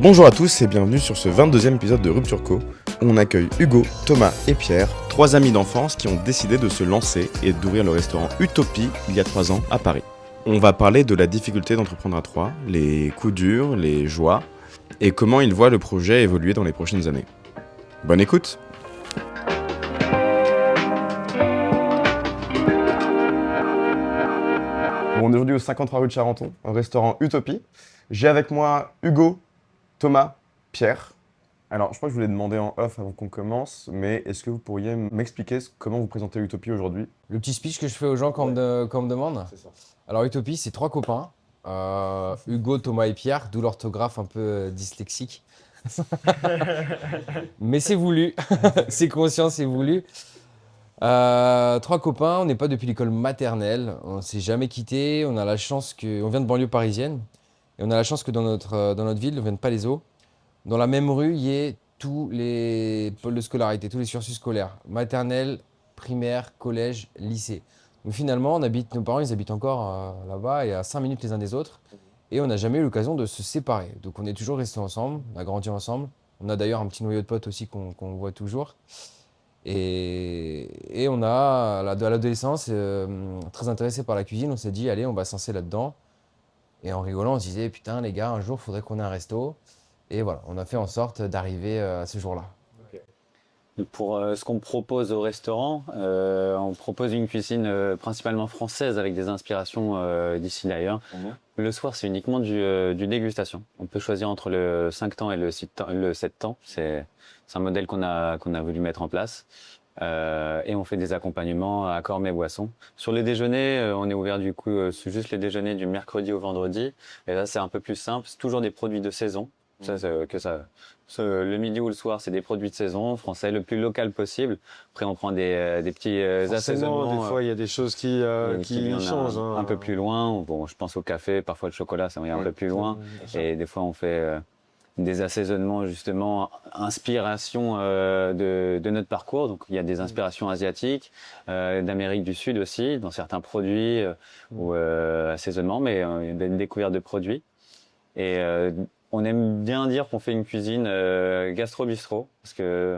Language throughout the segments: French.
Bonjour à tous et bienvenue sur ce 22e épisode de Rupture Co, où on accueille Hugo, Thomas et Pierre, trois amis d'enfance qui ont décidé de se lancer et d'ouvrir le restaurant Utopie il y a 3 ans à Paris. On va parler de la difficulté d'entreprendre à 3, les coups durs, les joies, et comment ils voient le projet évoluer dans les prochaines années. Bonne écoute! Bon, on est aujourd'hui au 53 rue de Charenton, au restaurant Utopie. J'ai avec moi Hugo, Thomas, Pierre. Alors, je crois que je voulais demander en off avant qu'on commence, mais est-ce que vous pourriez m'expliquer comment vous présentez Utopie aujourd'hui? Le petit speech que je fais aux gens quand on me demande. C'est ça. Alors Utopie, c'est 3 copains. Hugo, Thomas et Pierre, d'où l'orthographe un peu dyslexique. Mais c'est voulu, c'est conscient, c'est voulu. 3 copains, on n'est pas depuis l'école maternelle, on s'est jamais quitté. On a la chance on vient de banlieue parisienne, et on a la chance que dans notre ville, on vient de Palaiseau. Dans la même rue, il y ait tous les pôles de scolarité, tous les cursus scolaires, maternelle, primaire, collège, lycée. Donc finalement, nos parents, ils habitent encore là-bas et à 5 minutes les uns des autres. Et on n'a jamais eu l'occasion de se séparer. Donc on est toujours restés ensemble, on a grandi ensemble. On a d'ailleurs un petit noyau de potes aussi qu'on voit toujours. Et on a, à l'adolescence, très intéressé par la cuisine, on s'est dit, allez, on va se lancer là-dedans. Et en rigolant, on se disait, putain les gars, un jour, il faudrait qu'on ait un resto. Et voilà, on a fait en sorte d'arriver à ce jour-là. Pour ce qu'on propose au restaurant, on propose une cuisine principalement française avec des inspirations d'ici d'ailleurs. Le soir, c'est uniquement du dégustation. On peut choisir entre le 5 temps et le 7 temps. C'est un modèle qu'on a voulu mettre en place. Et on fait des accompagnements à accord mets boissons. Sur les déjeuners, on est ouvert du coup, c'est juste les déjeuners du mercredi au vendredi. Et là, c'est un peu plus simple. C'est toujours des produits de saison. Le midi ou le soir, c'est des produits de saison, français, le plus local possible. Après, on prend des petits assaisonnements. Des fois, il y a des choses qui changent. Un peu plus loin. Bon, je pense au café, parfois le chocolat, ça va un peu plus loin. Et des fois, on fait des assaisonnements, justement, inspiration de notre parcours. Donc, il y a des inspirations asiatiques, d'Amérique du Sud aussi, dans certains produits ou assaisonnements, mais il y a une découverte de produits. Et on aime bien dire qu'on fait une cuisine gastro-bistrot, parce que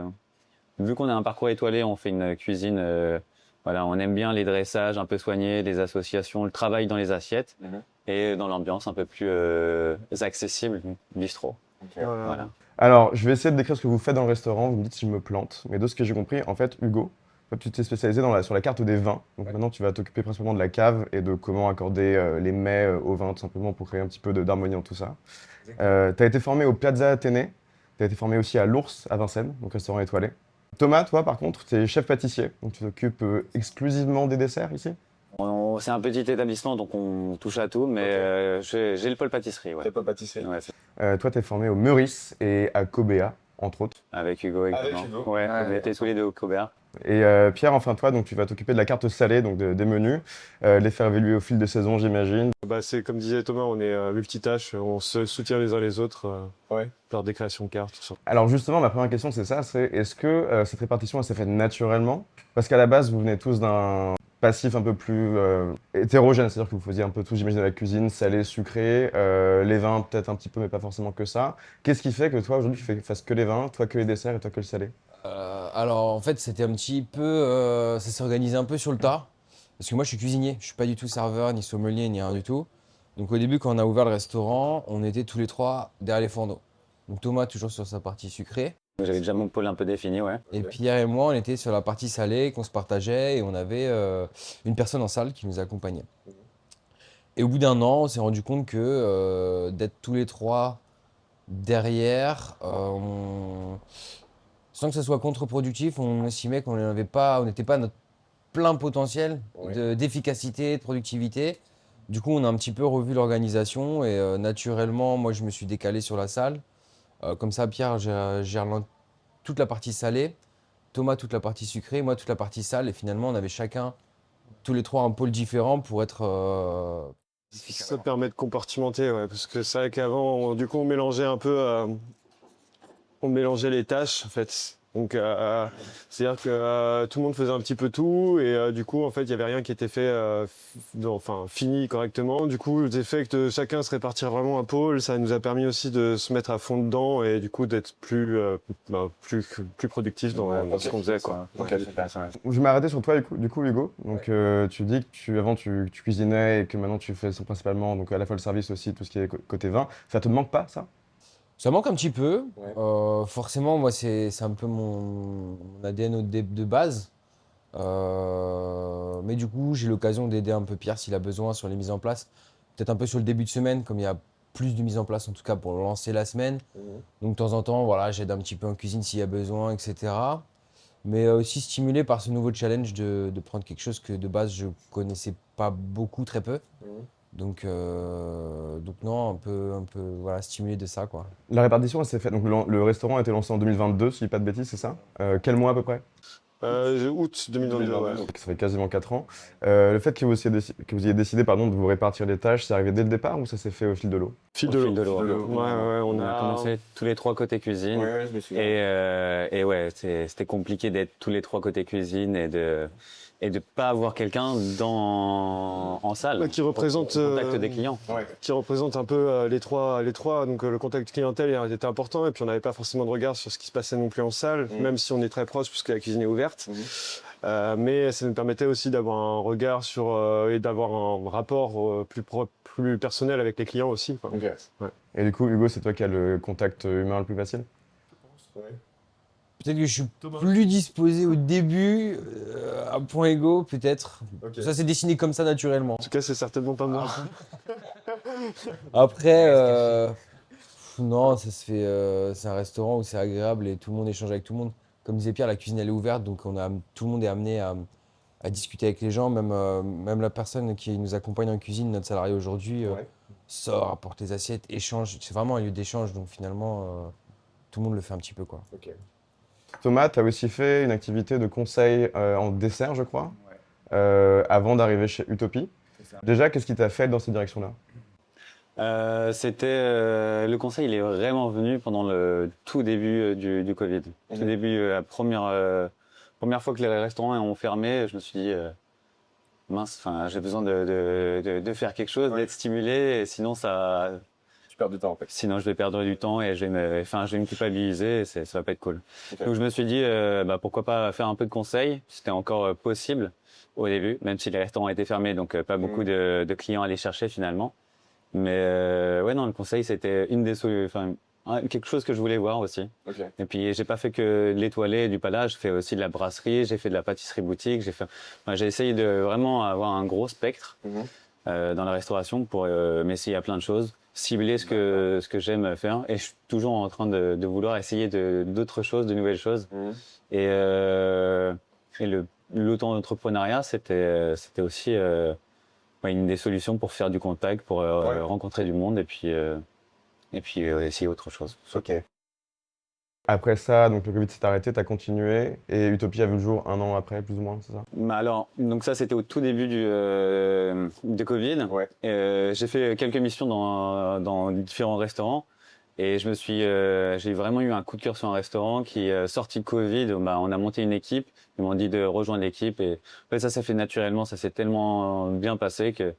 vu qu'on a un parcours étoilé, on fait une cuisine, voilà, on aime bien les dressages un peu soignés, les associations, le travail dans les assiettes, et dans l'ambiance un peu plus accessible, bistrot. Voilà. Alors, je vais essayer de décrire ce que vous faites dans le restaurant, vous me dites si je me plante. Mais de ce que j'ai compris, en fait, Hugo, toi, tu t'es spécialisé sur la carte des vins. Donc maintenant, tu vas t'occuper principalement de la cave et de comment accorder les mets au vin, tout simplement pour créer un petit peu d'harmonie dans tout ça. Tu as été formé au Piazza Athénée, tu as été formé aussi à l'Ours à Vincennes, donc restaurant étoilé. Thomas, toi, par contre, tu es chef pâtissier, donc tu t'occupes exclusivement des desserts ici? C'est un petit établissement, donc on touche à tout, mais j'ai le pôle pâtisserie. Ouais. C'est pas pâtisserie. Ouais, Toi, tu es formé au Meurice et à Cobea, entre autres. avec Hugo, exactement. Avec Hugo. Ouais, on était tous les deux au Cobert. Et Pierre, enfin toi, donc tu vas t'occuper de la carte salée, donc des menus, les faire évoluer au fil des saisons, j'imagine. C'est comme disait Thomas, on est multitâches, on se soutient les uns les autres lors des créations de cartes. Tout ça. Alors justement, ma première question, c'est ça, c'est est-ce que cette répartition, elle s'est faite naturellement? Parce qu'à la base, vous venez tous d'un passif un peu plus hétérogène, c'est-à-dire que vous faisiez un peu tout, j'imagine, de la cuisine, salée, sucrée, les vins peut-être un petit peu, mais pas forcément que ça. Qu'est-ce qui fait que toi, aujourd'hui, tu fasses que les vins, toi que les desserts et toi que le salé? Alors en fait, c'était un petit peu, ça s'est organisé un peu sur le tas. Parce que moi, je suis cuisinier, je suis pas du tout serveur, ni sommelier, ni rien du tout. Donc au début, quand on a ouvert le restaurant, on était tous les 3 derrière les fourneaux. Donc Thomas, toujours sur sa partie sucrée. J'avais déjà mon pôle un peu défini, ouais. Et Pierre et moi, on était sur la partie salée, qu'on se partageait, et on avait une personne en salle qui nous accompagnait. Et au bout d'un an, on s'est rendu compte que d'être tous les 3 derrière, sans que ce soit contre-productif, on estimait qu'on n'était pas à notre plein potentiel d'efficacité, de productivité. Du coup, on a un petit peu revu l'organisation et naturellement, moi, je me suis décalé sur la salle. Comme ça, Pierre gère toute la partie salée, Thomas toute la partie sucrée, moi toute la partie sale. Et finalement, on avait chacun, tous les 3, un pôle différent pour être... Ça permet de compartimenter, parce que c'est vrai qu'avant, du coup, on mélangeait un peu, on mélangeait les tâches, en fait. Donc, c'est-à-dire que tout le monde faisait un petit peu tout et du coup, en fait, il n'y avait rien qui était fait, fini correctement. Du coup, le fait que chacun se répartir vraiment un pôle, ça nous a permis aussi de se mettre à fond dedans et du coup d'être plus productif dans ce qu'on faisait, quoi. Je vais m'arrêter sur toi du coup, Hugo. Donc tu dis que avant tu cuisinais et que maintenant tu fais principalement donc à la fois le service aussi tout ce qui est côté vin. Ça te manque pas ça? Ça manque un petit peu. Ouais. Forcément, moi, c'est un peu mon ADN de base. Mais du coup, j'ai l'occasion d'aider un peu Pierre s'il a besoin sur les mises en place. Peut-être un peu sur le début de semaine, comme il y a plus de mises en place, en tout cas pour lancer la semaine. Donc, de temps en temps, voilà, j'aide un petit peu en cuisine s'il y a besoin, etc. Mais aussi stimulé par ce nouveau challenge de prendre quelque chose que de base je connaissais pas beaucoup, très peu. Donc non, un peu voilà, stimulé de ça, quoi. La répartition elle s'est faite. Donc le restaurant a été lancé en 2022 si je dis pas de bêtises, c'est ça? Quel mois à peu près? Août 2022, ouais. Donc ça fait quasiment 4 ans. Le fait que vous ayez décidé pardon, de vous répartir les tâches, c'est arrivé dès le départ ou ça s'est fait au fil de l'eau? Fil Au de fil l'eau. de l'eau. Ouais, On a commencé tous les trois côté cuisine. je me souviens. Et ouais, c'était compliqué d'être tous les trois côté cuisine et de pas avoir quelqu'un en salle. Qui représente, au contact des clients. qui représente un peu les trois. Donc le contact clientèle était important et puis on n'avait pas forcément de regard sur ce qui se passait non plus en salle, même si on est très proche puisque la cuisine est ouverte. Mais ça nous permettait aussi d'avoir un regard sur et d'avoir un rapport plus personnel avec les clients aussi, quoi. Ouais. Et du coup, Hugo, c'est toi qui as le contact humain le plus facile? Peut-être que je suis plus disposé au début, à point égaux, peut-être. Ça s'est dessiné comme ça naturellement. En tout cas, c'est certainement pas moi. Après, non, ça se fait. C'est un restaurant où c'est agréable et tout le monde échange avec tout le monde. Comme disait Pierre, la cuisine elle est ouverte, donc tout le monde est amené à discuter avec les gens. Même la personne qui nous accompagne en cuisine, notre salarié aujourd'hui, sort, apporte les assiettes, échange. C'est vraiment un lieu d'échange, donc finalement, tout le monde le fait un petit peu, quoi. Thomas, tu as aussi fait une activité de conseil en dessert, je crois, avant d'arriver chez Utopie. Déjà, qu'est-ce qui t'a fait dans cette direction-là? Le conseil, il est vraiment venu pendant le tout début du Covid. Tout début, la première fois que les restaurants ont fermé, je me suis dit, mince, j'ai besoin de faire quelque chose, d'être stimulé, et sinon Tu perds du temps en fait. sinon je vais perdre du temps et je vais me culpabiliser, et ça va pas être cool. Donc je me suis dit, pourquoi pas faire un peu de conseil, c'était encore possible au début, même si les restaurants étaient fermés, donc pas beaucoup de clients à aller chercher finalement. Mais ouais, non, le conseil, c'était quelque chose que je voulais voir aussi. Et puis, j'ai pas fait que de l'étoilé et du palais, j'ai fait aussi de la brasserie, j'ai fait de la pâtisserie boutique, j'ai essayé de vraiment avoir un gros spectre dans la restauration pour m'essayer à plein de choses, cibler ce que j'aime faire. Et je suis toujours en train de vouloir essayer d'autres choses, de nouvelles choses. Et l'auto-entrepreneuriat, c'était aussi une des solutions pour faire du contact, pour rencontrer du monde et puis essayer autre chose. Après ça, donc le Covid s'est arrêté, tu as continué et Utopie a vu le jour un an après, plus ou moins, c'est ça? Alors, donc ça, c'était au tout début de Covid. J'ai fait quelques missions dans différents restaurants. Et j'ai vraiment eu un coup de cœur sur un restaurant qui, sorti de Covid, on a monté une équipe. Ils m'ont dit de rejoindre l'équipe et en fait, ça s'est fait naturellement. Ça s'est tellement bien passé que,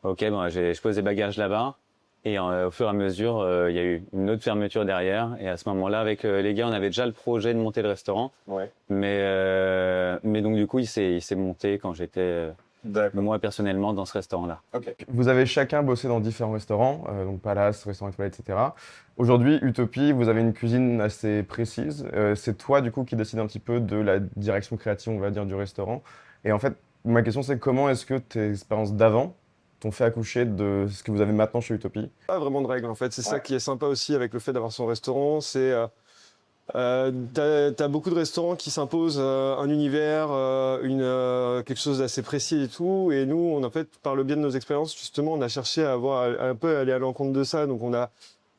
je pose des bagages là-bas. Et au fur et à mesure, il y a eu une autre fermeture derrière. Et à ce moment-là, avec les gars, on avait déjà le projet de monter le restaurant. Mais donc, du coup, il s'est monté quand j'étais, moi, personnellement, dans ce restaurant-là. Vous avez chacun bossé dans différents restaurants, donc Palace, Restaurant Étoilé, etc. Aujourd'hui, Utopie, vous avez une cuisine assez précise. C'est toi, du coup, qui décide un petit peu de la direction créative, on va dire, du restaurant. Et en fait, ma question, c'est comment est-ce que tes expériences d'avant t'ont fait accoucher de ce que vous avez maintenant chez Utopie? Pas vraiment de règles, en fait. C'est ça qui est sympa aussi avec le fait d'avoir son restaurant. C'est t'as beaucoup de restaurants qui s'imposent un univers, quelque chose d'assez précis et tout. Et nous, en fait, par le biais de nos expériences, justement, on a cherché à un peu aller à l'encontre de ça. Donc,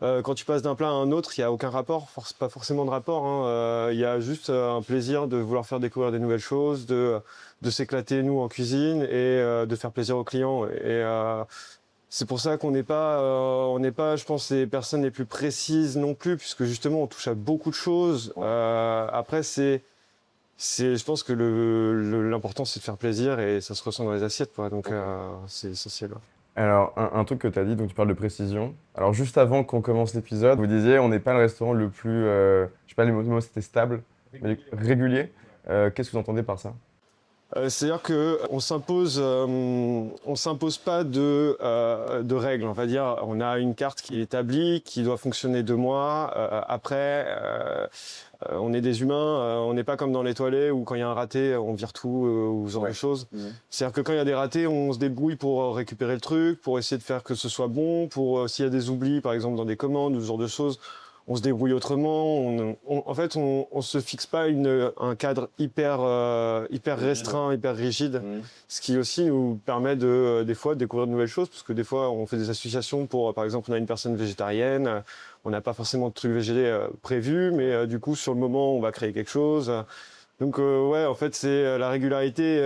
quand tu passes d'un plat à un autre, il n'y a aucun rapport, pas forcément de rapport, hein. Il y a juste un plaisir de vouloir faire découvrir des nouvelles choses, de s'éclater, nous, en cuisine et de faire plaisir aux clients. C'est pour ça qu'on n'est pas, je pense, les personnes les plus précises non plus, puisque justement, on touche à beaucoup de choses. Après, je pense que l'important, c'est de faire plaisir et ça se ressent dans les assiettes, quoi. Donc, c'est essentiel. Alors, un truc que tu as dit, donc tu parles de précision. Alors, juste avant qu'on commence l'épisode, vous disiez on n'est pas le restaurant le plus, je sais pas, les mots c'était stable, mais régulier. Qu'est-ce que vous entendez par ça? C'est-à-dire qu'on s'impose pas de règles. On va dire, on a une carte qui est établie, qui doit fonctionner 2 mois. Après, on est des humains. On n'est pas comme dans les toilettes où quand il y a un raté, on vire tout ou ce genre de choses. C'est-à-dire que quand il y a des ratés, on se débrouille pour récupérer le truc, pour essayer de faire que ce soit bon, pour s'il y a des oublis, par exemple dans des commandes ou ce genre de choses. On se débrouille autrement. En fait, on se fixe pas un cadre hyper restreint, hyper rigide, ce qui aussi nous permet des fois de découvrir de nouvelles choses, parce que des fois, on fait des associations pour, par exemple, on a une personne végétarienne, on n'a pas forcément de trucs végétariens prévus, mais du coup, sur le moment, on va créer quelque chose. Donc ouais, en fait, c'est la régularité,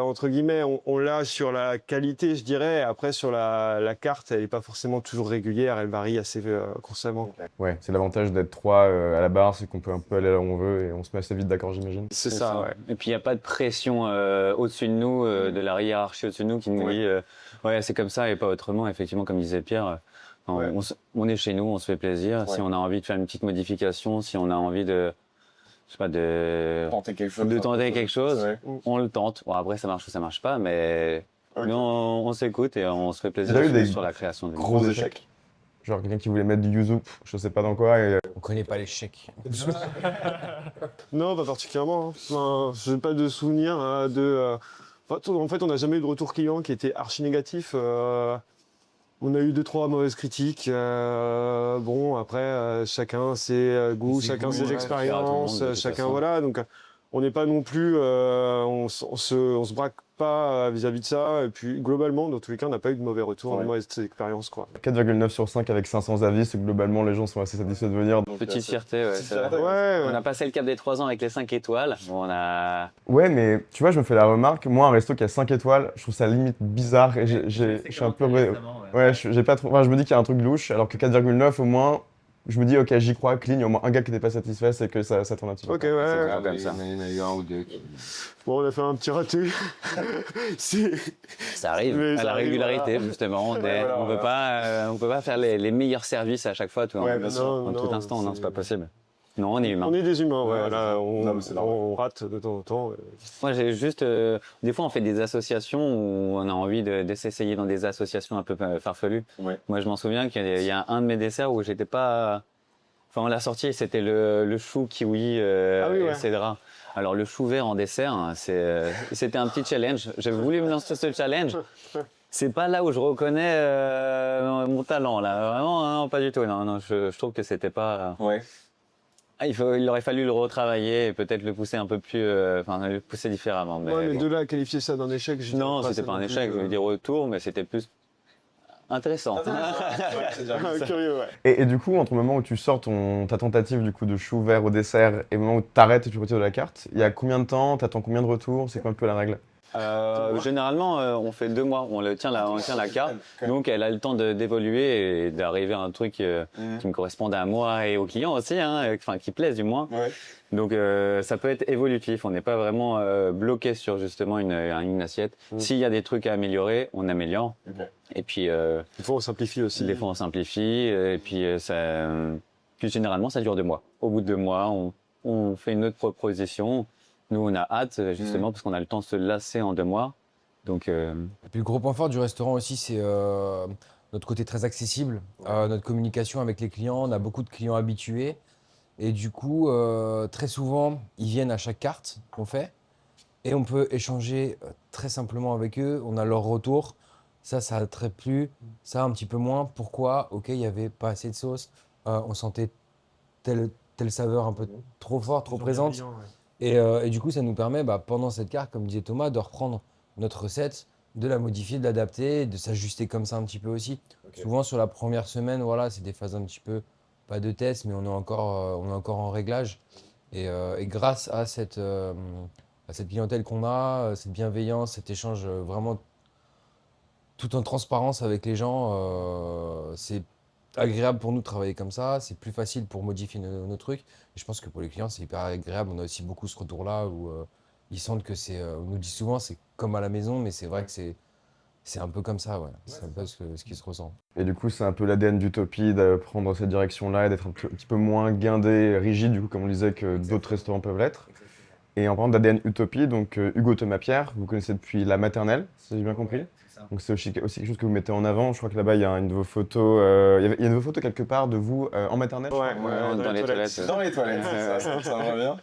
entre guillemets, on l'a sur la qualité, je dirais. Après, sur la carte, elle n'est pas forcément toujours régulière, elle varie assez constamment. Ouais, c'est l'avantage d'être 3 à la barre, c'est qu'on peut un peu aller là où on veut et on se met assez vite d'accord, j'imagine. C'est ça, ouais. Et puis il n'y a pas de pression au-dessus de nous, de la hiérarchie au-dessus de nous qui nous dit ouais, c'est comme ça et pas autrement. Effectivement, comme disait Pierre, on est chez nous, on se fait plaisir. Si on a envie de faire une petite modification, si on a envie de, je sais pas, de Tenter quelque chose. Ouais. on le tente. Bon, après, ça marche ou ça marche pas, mais nous, on s'écoute et on se fait plaisir Vous avez eu des sur la création de Gros échecs. Genre quelqu'un qui voulait mettre du yuzu, je sais pas dans quoi, et On connaît pas l'échec. Non, pas particulièrement. Hein. Enfin, je n'ai pas de souvenir en fait, on n'a jamais eu de retour client qui était archi négatif. On a eu 2-3 mauvaises critiques. Bon, après, chacun ses goûts, chacun ses expériences, chacun voilà. Donc, on n'est pas non plus, on se braque pas vis-à-vis de ça. Et puis, globalement, dans tous les cas, on n'a pas eu de mauvais retours, de mauvaises expériences, quoi. 4,9 sur 5 avec 500 avis, c'est que globalement les gens sont assez satisfaits de venir. Petite fierté, ouais. c'est vrai. Ouais, On a passé le cap des 3 ans avec les 5 étoiles. Bon, on a. Ouais, mais tu vois, je me fais la remarque, moi, un resto qui a 5 étoiles, je trouve ça limite bizarre et je suis un peu. Ouais, j'ai pas trop. Enfin, je me dis qu'il y a un truc louche, alors que 4,9 au moins, je me dis, ok, j'y crois, clean, il y a au moins un gars qui n'était pas satisfait, c'est que ça tourne un petit peu. ok, ouais. grave comme ça. Il y en a eu un ou deux qui... Bon, on a fait un petit raté. Ça arrive Mais à ça la arrive, régularité, voilà. justement. Voilà, On peut pas faire les meilleurs services à chaque fois, tout, Ouais, en, bien sûr. en tout Non, instant. Non, c'est- c'est pas possible. Non, on est humain. On est des humains, ouais. Ouais, Là, non, mais c'est normal. on rate de temps en temps. Moi, j'ai juste. Des fois, on fait des associations où on a envie de s'essayer dans des associations un peu farfelues. Ouais. Moi, je m'en souviens qu'il y a un de mes desserts où j'étais pas. Enfin, on l'a sorti, c'était le chou kiwi Ah oui, ouais. et cédra. Alors, le chou vert en dessert, hein, c'était un petit challenge. J'avais voulu me lancer ce challenge. C'est pas là où je reconnais mon talent, là. Vraiment, non, pas du tout. Non, non, je trouve que c'était pas. Ouais. Il aurait fallu le retravailler et peut-être le pousser un peu plus. Enfin, le pousser différemment. Mais Ouais, mais bon. de là à qualifier ça d'un échec, je Non, dirais c'était pas un non échec. plus, Je veux dire retour, mais c'était plus intéressant. Curieux, ouais. Et du coup, entre le moment où tu sors ta tentative du coup de chou vert au dessert et le moment où tu t'arrêtes et tu retires de la carte, il y a combien de temps? T'attends combien de retours? C'est quoi un peu la règle? Généralement, on fait 2 mois. On tient la carte, donc elle a le temps d'évoluer et d'arriver à un truc qui me corresponde à moi et aux clients aussi, hein, enfin qui plaise du moins. Ouais. Donc ça peut être évolutif. On n'est pas vraiment bloqué sur justement une assiette. S'il y a des trucs à améliorer, on améliore. Ok. Et puis Des fois, on simplifie aussi. des fois on simplifie. Et puis puis généralement ça dure 2 mois. Au bout de 2 mois, on fait une autre proposition. Nous, on a hâte, justement, parce qu'on a le temps de se lasser en 2 mois. Donc, Et puis le gros point fort du restaurant aussi, c'est notre côté très accessible, notre communication avec les clients. On a beaucoup de clients habitués. Et du coup, très souvent, ils viennent à chaque carte qu'on fait. Et on peut échanger très simplement avec eux. On a leur retour. Ça a très plu. Ça, un petit peu moins. Pourquoi? Ok, il n'y avait pas assez de sauce. On sentait telle saveur un peu trop forte, trop présente. Et du coup, ça nous permet, pendant cette carte, comme disait Thomas, de reprendre notre recette, de la modifier, de l'adapter, de s'ajuster comme ça un petit peu aussi. Souvent, sur la première semaine, voilà, c'est des phases un petit peu, pas de test, mais on est encore en réglage. Et grâce à cette clientèle qu'on a, cette bienveillance, cet échange vraiment tout en transparence avec les gens. C'est agréable pour nous de travailler comme ça. C'est plus facile pour modifier nos trucs. Et je pense que pour les clients, c'est hyper agréable. On a aussi beaucoup ce retour-là où ils sentent que c'est. On nous dit souvent, c'est comme à la maison, mais c'est vrai que c'est un peu comme ça, ouais. C'est un peu ce qui se ressent. Et du coup, c'est un peu l'ADN d'Utopie de prendre cette direction-là et d'être un petit peu moins guindé, rigide, du coup, comme on disait, que d'autres restaurants peuvent l'être. Et en parlant d'ADN Utopie, donc Hugo Thomas Pierre, vous connaissez depuis la maternelle, si j'ai bien compris. Donc c'est aussi quelque chose que vous mettez en avant. Je crois que là-bas, il y a une de vos photos, il y a une de vos photos quelque part de vous en maternelle. je crois. dans les toilettes. Dans les toilettes, ça va bien.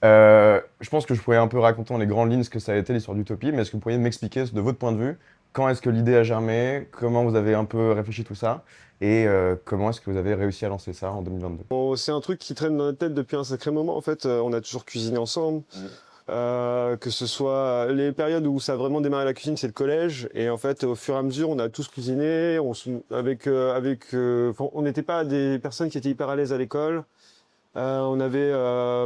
Je pense que je pourrais un peu raconter dans les grandes lignes ce que ça a été l'histoire d'Utopie, mais est-ce que vous pourriez m'expliquer de votre point de vue, quand est-ce que l'idée a germé, comment vous avez un peu réfléchi tout ça, et comment est-ce que vous avez réussi à lancer ça en 2022? C'est un truc qui traîne dans notre tête depuis un sacré moment. En fait, on a toujours cuisiné ensemble. Que ce soit les périodes où ça a vraiment démarré la cuisine, c'est le collège. Et en fait, au fur et à mesure, on a tous cuisiné. On n'était pas des personnes qui étaient hyper à l'aise à l'école. On avait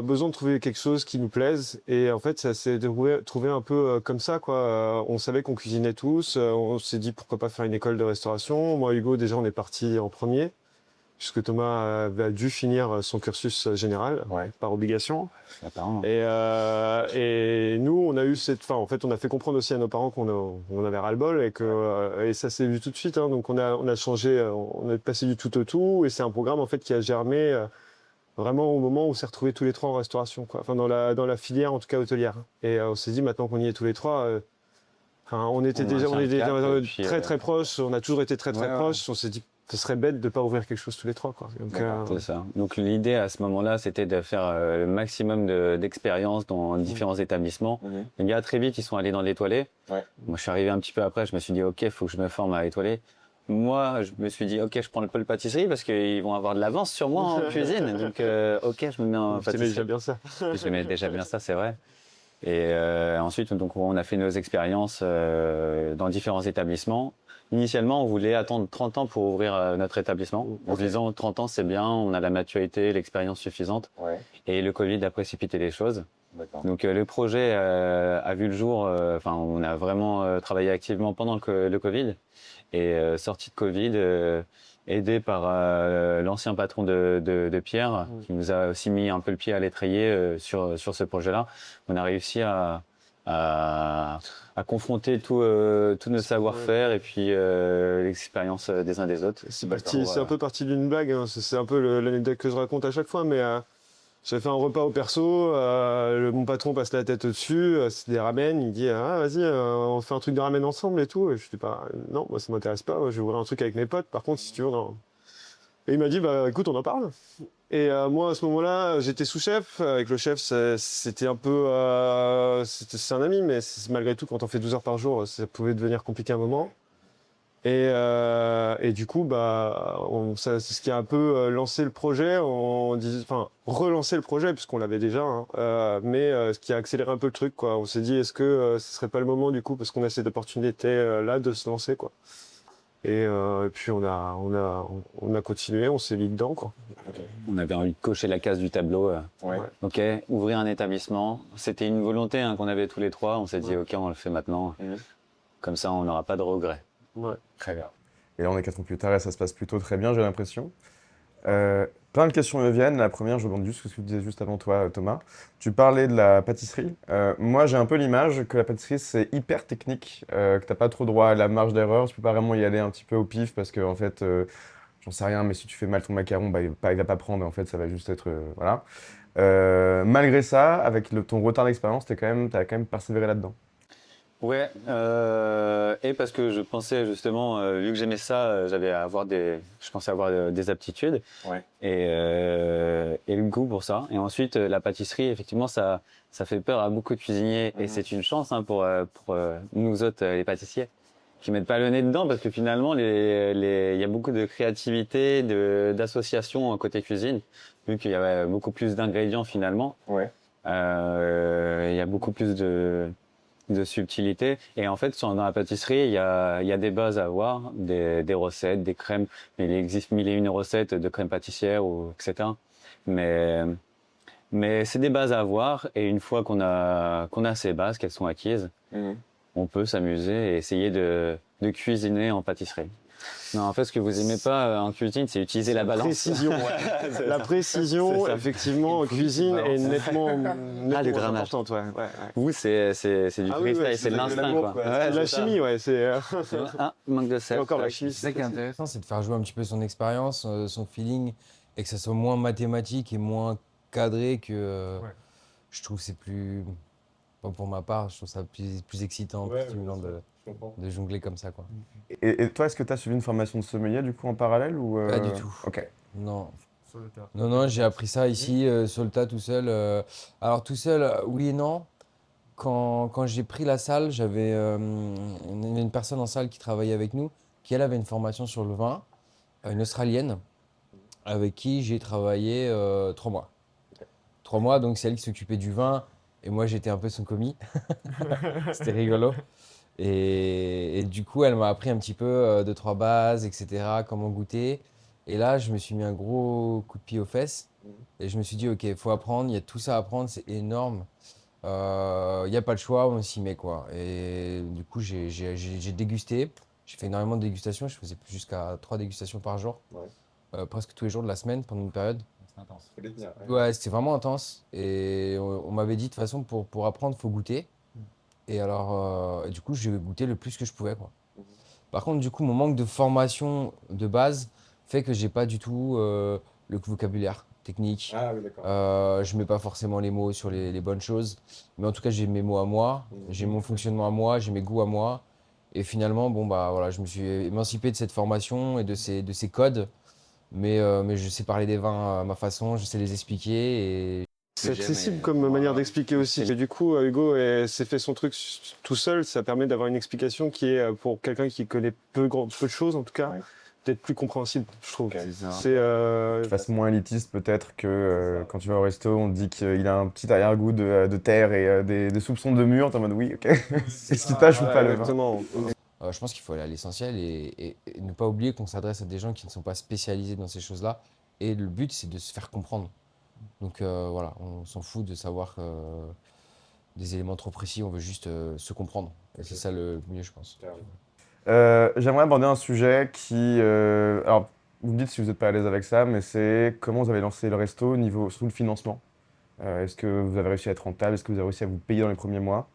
besoin de trouver quelque chose qui nous plaise. Et en fait, ça s'est trouvé un peu comme ça, quoi. On savait qu'on cuisinait tous. On s'est dit pourquoi pas faire une école de restauration. Moi, Hugo, déjà, on est parti en premier, puisque Thomas avait dû finir son cursus général, par obligation. Apparemment. Et nous, on a eu en fait, on a fait comprendre aussi à nos parents qu'on avait ras-le-bol et ça s'est vu tout de suite. Hein. Donc, on a changé, on est passé du tout au tout. Et c'est un programme, en fait, qui a germé vraiment au moment où on s'est retrouvés tous les trois en restauration, quoi. Enfin, dans la filière, en tout cas, hôtelière. Et on s'est dit, maintenant qu'on y est tous les trois, on est très, très proches. On a toujours été très, très proches. On s'est dit, ce serait bête de ne pas ouvrir quelque chose tous les trois, quoi. Donc, c'est ça. Donc l'idée à ce moment-là, c'était de faire le maximum d'expérience dans différents établissements. Les gars, très vite, ils sont allés dans l'étoilé. Moi, je suis arrivé un petit peu après, je me suis dit, OK, il faut que je me forme à l'étoilé. Moi, je me suis dit, OK, je prends le pôle pâtisserie parce qu'ils vont avoir de l'avance sur moi en cuisine. Donc, OK, je me mets en pâtisserie. déjà bien ça. J'aimais déjà bien ça, c'est vrai. Et ensuite, donc, on a fait nos expériences dans différents établissements. Initialement, on voulait attendre 30 ans pour ouvrir notre établissement. En se disant 30 ans, c'est bien, on a la maturité, l'expérience suffisante. Et le Covid a précipité les choses. Donc le projet a vu le jour, on a vraiment travaillé activement pendant le Covid. Et sortie de Covid, aidé par l'ancien patron de Pierre, qui nous a aussi mis un peu le pied à l'étrier sur ce projet-là, on a réussi à confronter tous nos savoir-faire et puis l'expérience des uns des autres. C'est un peu parti d'une blague, hein. C'est un peu l'anecdote que je raconte à chaque fois, mais j'avais fait un repas au perso, mon patron passe la tête au-dessus, c'est des ramen, il dit vas-y, on fait un truc de ramen ensemble et tout. Et je dis non, moi ça m'intéresse pas, moi, je vais ouvrir un truc avec mes potes, par contre si tu veux, non. Et il m'a dit écoute, on en parle. Et moi à ce moment-là, j'étais sous-chef. Avec le chef, c'était un peu, c'est un ami, mais malgré tout, quand on fait 12 heures par jour, ça pouvait devenir compliqué à un moment. Et du coup, c'est ce qui a un peu lancé le projet, relancé le projet puisqu'on l'avait déjà, hein, mais ce qui a accéléré un peu le truc, quoi. On s'est dit, est-ce que ce serait pas le moment du coup, parce qu'on a cette opportunité là de se lancer, quoi. Et puis on a continué, on s'est mis dedans, quoi. On avait envie de cocher la case du tableau. OK, ouvrir un établissement. C'était une volonté qu'on avait tous les trois. On s'est dit, OK, on le fait maintenant. Comme ça, on n'aura pas de regrets. Très bien. Et là, on est 4 ans plus tard et ça se passe plutôt très bien, j'ai l'impression. Plein de questions me viennent. La première, je demande juste ce que tu disais juste avant toi, Thomas. Tu parlais de la pâtisserie. Moi, j'ai un peu l'image que la pâtisserie, c'est hyper technique, que tu n'as pas trop droit à la marge d'erreur. Tu peux pas vraiment y aller un petit peu au pif parce que, en fait, j'en sais rien, mais si tu fais mal ton macaron, il va pas prendre. En fait, ça va juste être. Voilà. Malgré ça, avec ton retard d'expérience, t'as quand même persévéré là-dedans. Ouais, et parce que je pensais justement, vu que j'aimais ça, je pensais avoir des aptitudes et le goût pour ça. Et ensuite, la pâtisserie, effectivement, ça fait peur à beaucoup de cuisiniers et c'est une chance pour nous autres, les pâtissiers, qui mettent pas le nez dedans parce que finalement, il y a beaucoup de créativité, d'association côté cuisine, vu qu'il y avait beaucoup plus d'ingrédients finalement. Il y a beaucoup plus de subtilité. Et en fait, dans la pâtisserie, il y a des bases à avoir, des recettes, des crèmes. Il existe mille et une recettes de crème pâtissière, etc. Mais c'est des bases à avoir. Et une fois qu'on a ces bases, qu'elles sont acquises, on peut s'amuser et essayer de cuisiner en pâtisserie. Non, en fait, ce que vous aimez pas en cuisine, c'est utiliser la balance. Précision, ouais. La précision, C'est ça. effectivement, en cuisine est nettement, le grammage. importante. Ouais. Vous, c'est du Ah oui, freestyle, ouais, c'est de l'instinct, l'amour, quoi. quoi. Ouais, La c'est ça. chimie, ouais. C'est Manque de et sel. encore la tac. chimie. C'est ça qui est intéressant, c'est de faire jouer un petit peu son expérience, son feeling, et que ça soit moins mathématique et moins cadré que je trouve que c'est plus, pas pour ma part, je trouve ça plus excitant, plus stimulant de jongler comme ça, quoi. Et toi, est-ce que tu as suivi une formation de sommelier du coup en parallèle ou Pas du tout. Ok. Non. Non, j'ai appris ça ici, sur le tas, tout seul. Alors, tout seul, oui et non. Quand j'ai pris la salle, il y avait une personne en salle qui travaillait avec nous, qui elle avait une formation sur le vin, une Australienne, avec qui j'ai travaillé 3 mois. 3 mois, donc c'est elle qui s'occupait du vin, et moi j'étais un peu son commis. C'était rigolo. Et du coup, elle m'a appris un petit peu 2, 3 bases, etc., comment goûter. Et là, je me suis mis un gros coup de pied aux fesses. Et je me suis dit, OK, il faut apprendre, il y a tout ça à apprendre, c'est énorme. Il n'y a pas le choix, on s'y met, quoi. Et du coup, j'ai dégusté. J'ai fait énormément de dégustations. Je faisais jusqu'à 3 dégustations par jour. Presque tous les jours de la semaine pendant une période. C'est intense. Ouais, c'était vraiment intense. Et on m'avait dit, de toute façon, pour apprendre, il faut goûter. Et alors, du coup, j'ai goûté le plus que je pouvais, quoi. Par contre, du coup, mon manque de formation de base fait que j'ai pas du tout le vocabulaire technique. Ah oui, d'accord. Je mets pas forcément les mots sur les bonnes choses. Mais en tout cas, j'ai mes mots à moi, j'ai mon fonctionnement à moi, j'ai mes goûts à moi. Et finalement, bon, bah voilà, je me suis émancipé de cette formation et de ces codes. Mais je sais parler des vins à ma façon, je sais les expliquer. Et C'est accessible comme manière d'expliquer aussi. Et du coup, Hugo s'est fait son truc tout seul. Ça permet d'avoir une explication qui est, pour quelqu'un qui connaît peu de choses, en tout cas, peut-être plus compréhensible, je trouve. C'est De façon moins élitiste peut-être que quand tu vas au resto, on te dit qu'il a un petit arrière-goût de terre et des soupçons de mûr. T'es en mode oui, ok. Est-ce qu'il tâche ou pas le vin? exactement. je pense qu'il faut aller à l'essentiel et ne pas oublier qu'on s'adresse à des gens qui ne sont pas spécialisés dans ces choses-là. Et le but, c'est de se faire comprendre. Donc voilà, on s'en fout de savoir des éléments trop précis, on veut juste se comprendre. Et c'est ça le mieux, je pense. J'aimerais aborder un sujet qui... alors, vous me dites si vous n'êtes pas à l'aise avec ça, mais c'est comment vous avez lancé le resto sous le financement. Est-ce que vous avez réussi à être rentable? Est-ce que vous avez réussi à vous payer dans les premiers mois?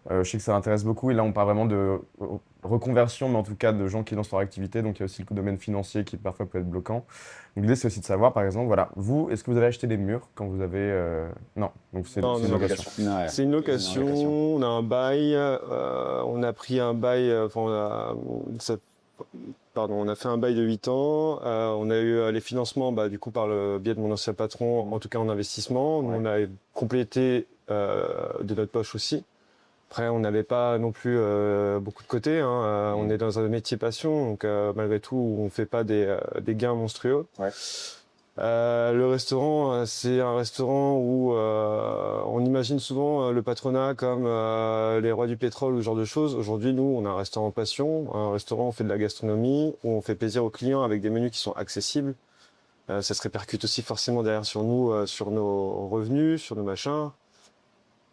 Je sais que ça intéresse beaucoup et là on parle vraiment de reconversion, mais en tout cas de gens qui lancent leur activité. Donc il y a aussi le domaine financier qui parfois peut être bloquant. Donc l'idée c'est aussi de savoir, par exemple, voilà, vous, est-ce que vous avez acheté des murs quand vous avez... Non, donc c'est Non, une non, location. Ouais. C'est une location, on a un bail, on a pris un bail, on a fait un bail de 8 ans, on a eu les financements du coup par le biais de mon ancien patron, en tout cas en investissement. Nous, on a complété de notre poche aussi. Après, on n'avait pas non plus beaucoup de côté, hein. On est dans un métier passion, donc malgré tout, on ne fait pas des gains monstrueux. Ouais. Le restaurant, c'est un restaurant où on imagine souvent le patronat comme les rois du pétrole ou ce genre de choses. Aujourd'hui, nous, on a un restaurant passion, un restaurant, on fait de la gastronomie, où on fait plaisir aux clients avec des menus qui sont accessibles. Ça se répercute aussi forcément derrière sur nous, sur nos revenus, sur nos machins.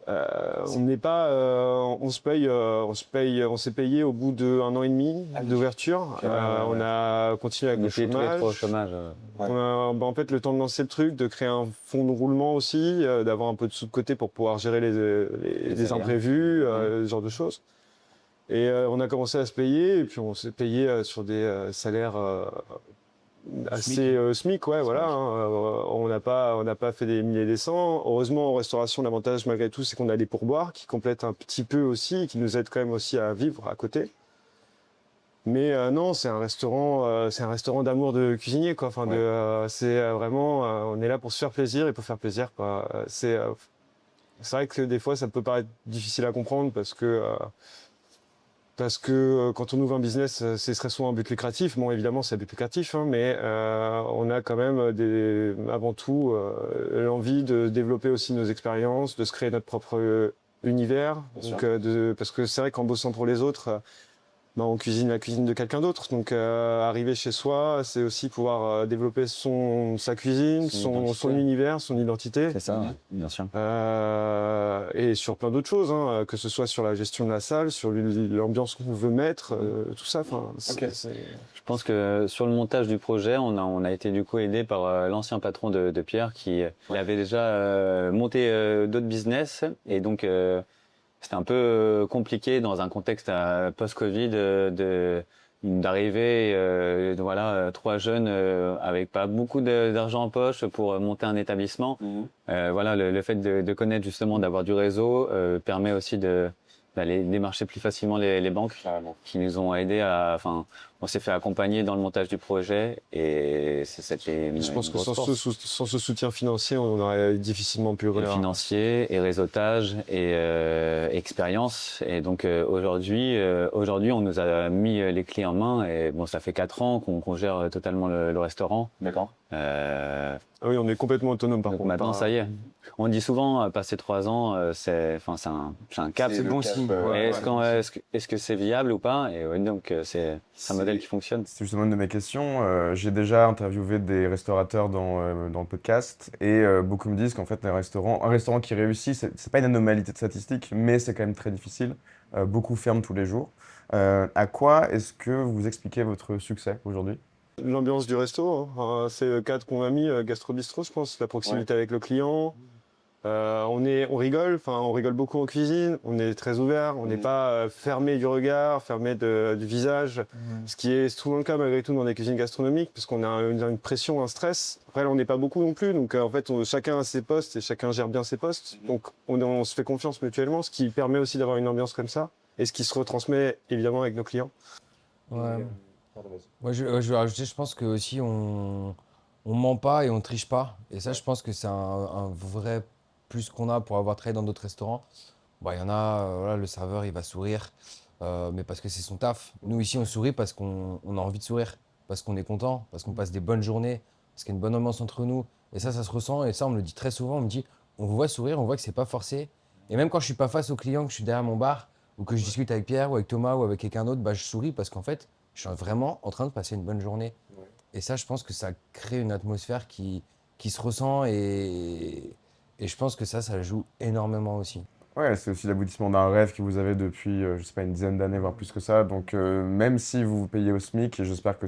On n'est pas, on s'est payé au bout d'1 an et demi d'ouverture. On a continué avec On le était tous les trois au chômage. chômage. On a en fait le temps de lancer le truc, de créer un fonds de roulement aussi, d'avoir un peu de sous de côté pour pouvoir gérer les salaires. imprévus, ce genre de choses. Et on a commencé à se payer, et puis on s'est payé sur des salaires assez SMIC, ouais, voilà. Hein. On n'a pas fait des milliers et des cents. Heureusement, en restauration, l'avantage malgré tout, c'est qu'on a les pourboires qui complètent un petit peu aussi, et qui nous aident quand même aussi à vivre à côté. Mais non, c'est un restaurant d'amour de cuisinier, quoi. Enfin, c'est vraiment, on est là pour se faire plaisir et pour faire plaisir, quoi. C'est vrai que des fois, ça peut paraître difficile à comprendre parce que quand on ouvre un business, c'est très souvent un but lucratif. Bon, évidemment, c'est un but lucratif, hein, mais on a quand même avant tout l'envie de développer aussi nos expériences, de se créer notre propre univers. Donc, parce que c'est vrai qu'en bossant pour les autres, on cuisine la cuisine de quelqu'un d'autre. Donc arriver chez soi, c'est aussi pouvoir développer sa cuisine, son univers, son identité. C'est ça, ouais, bien sûr. Et sur plein d'autres choses, hein, que ce soit sur la gestion de la salle, sur l'ambiance qu'on veut mettre, tout ça. Je pense que sur le montage du projet, on a été du coup aidé par l'ancien patron de Pierre qui il avait déjà monté d'autres business et donc c'était un peu compliqué dans un contexte post-Covid d'arriver, voilà, 3 jeunes avec pas beaucoup d'argent en poche pour monter un établissement. Voilà, le fait de connaître justement, d'avoir du réseau permet aussi d'aller démarcher plus facilement les banques qui nous ont aidés enfin, on s'est fait accompagner dans le montage du projet et c'était Je pense que sans ce soutien financier, on aurait difficilement pu le financier et réseautage et expérience. Et donc aujourd'hui, on nous a mis les clés en main et bon, ça fait 4 ans qu'on gère totalement le restaurant. D'accord. Oui, on est complètement autonome par Donc contre. maintenant, ça y est. On dit souvent, passer 3 ans, c'est un cap. C'est bon signe. Mais est-ce que c'est viable ou pas? Et ouais, donc c'est un modèle qui fonctionne. C'est justement une de mes questions. J'ai déjà interviewé des restaurateurs dans le podcast et beaucoup me disent qu'en fait, un restaurant qui réussit, c'est pas une anomalité de statistique, mais c'est quand même très difficile. Beaucoup ferment tous les jours. À quoi est-ce que vous expliquez votre succès aujourd'hui? L'ambiance du resto, hein. C'est le cadre qu'on a mis, Gastro Bistro, je pense, la proximité avec le client. On rigole, on rigole beaucoup en cuisine, on est très ouvert, on n'est pas fermé du regard, fermé du visage, ce qui est souvent le cas malgré tout dans des cuisines gastronomiques, parce qu'on a une pression, un stress. Après, là, on n'est pas beaucoup non plus, donc en fait, chacun a ses postes et chacun gère bien ses postes. Donc, on se fait confiance mutuellement, ce qui permet aussi d'avoir une ambiance comme ça, et ce qui se retransmet évidemment avec nos clients. Ouais. Moi, je vais rajouter, je pense que aussi on ment pas et on triche pas. Et ça, je pense que c'est un vrai plus qu'on a pour avoir travaillé dans d'autres restaurants. Bah, il y en a, voilà, le serveur, il va sourire, mais parce que c'est son taf. Nous, ici, on sourit parce qu'on a envie de sourire, parce qu'on est content, parce qu'on passe des bonnes journées, parce qu'il y a une bonne ambiance entre nous. Et ça se ressent. Et ça, on me le dit très souvent. On me dit, on vous voit sourire, on voit que c'est pas forcé. Et même quand je suis pas face au client, que je suis derrière mon bar, ou que je discute avec Pierre, ou avec Thomas, ou avec quelqu'un d'autre, bah, je souris parce qu'en fait, je suis vraiment en train de passer une bonne journée. Et ça, je pense que ça crée une atmosphère qui se ressent et je pense que ça joue énormément aussi. Ouais, c'est aussi l'aboutissement d'un rêve que vous avez depuis, je sais pas, une dizaine d'années, voire plus que ça. Donc, même si vous vous payez au SMIC, et j'espère que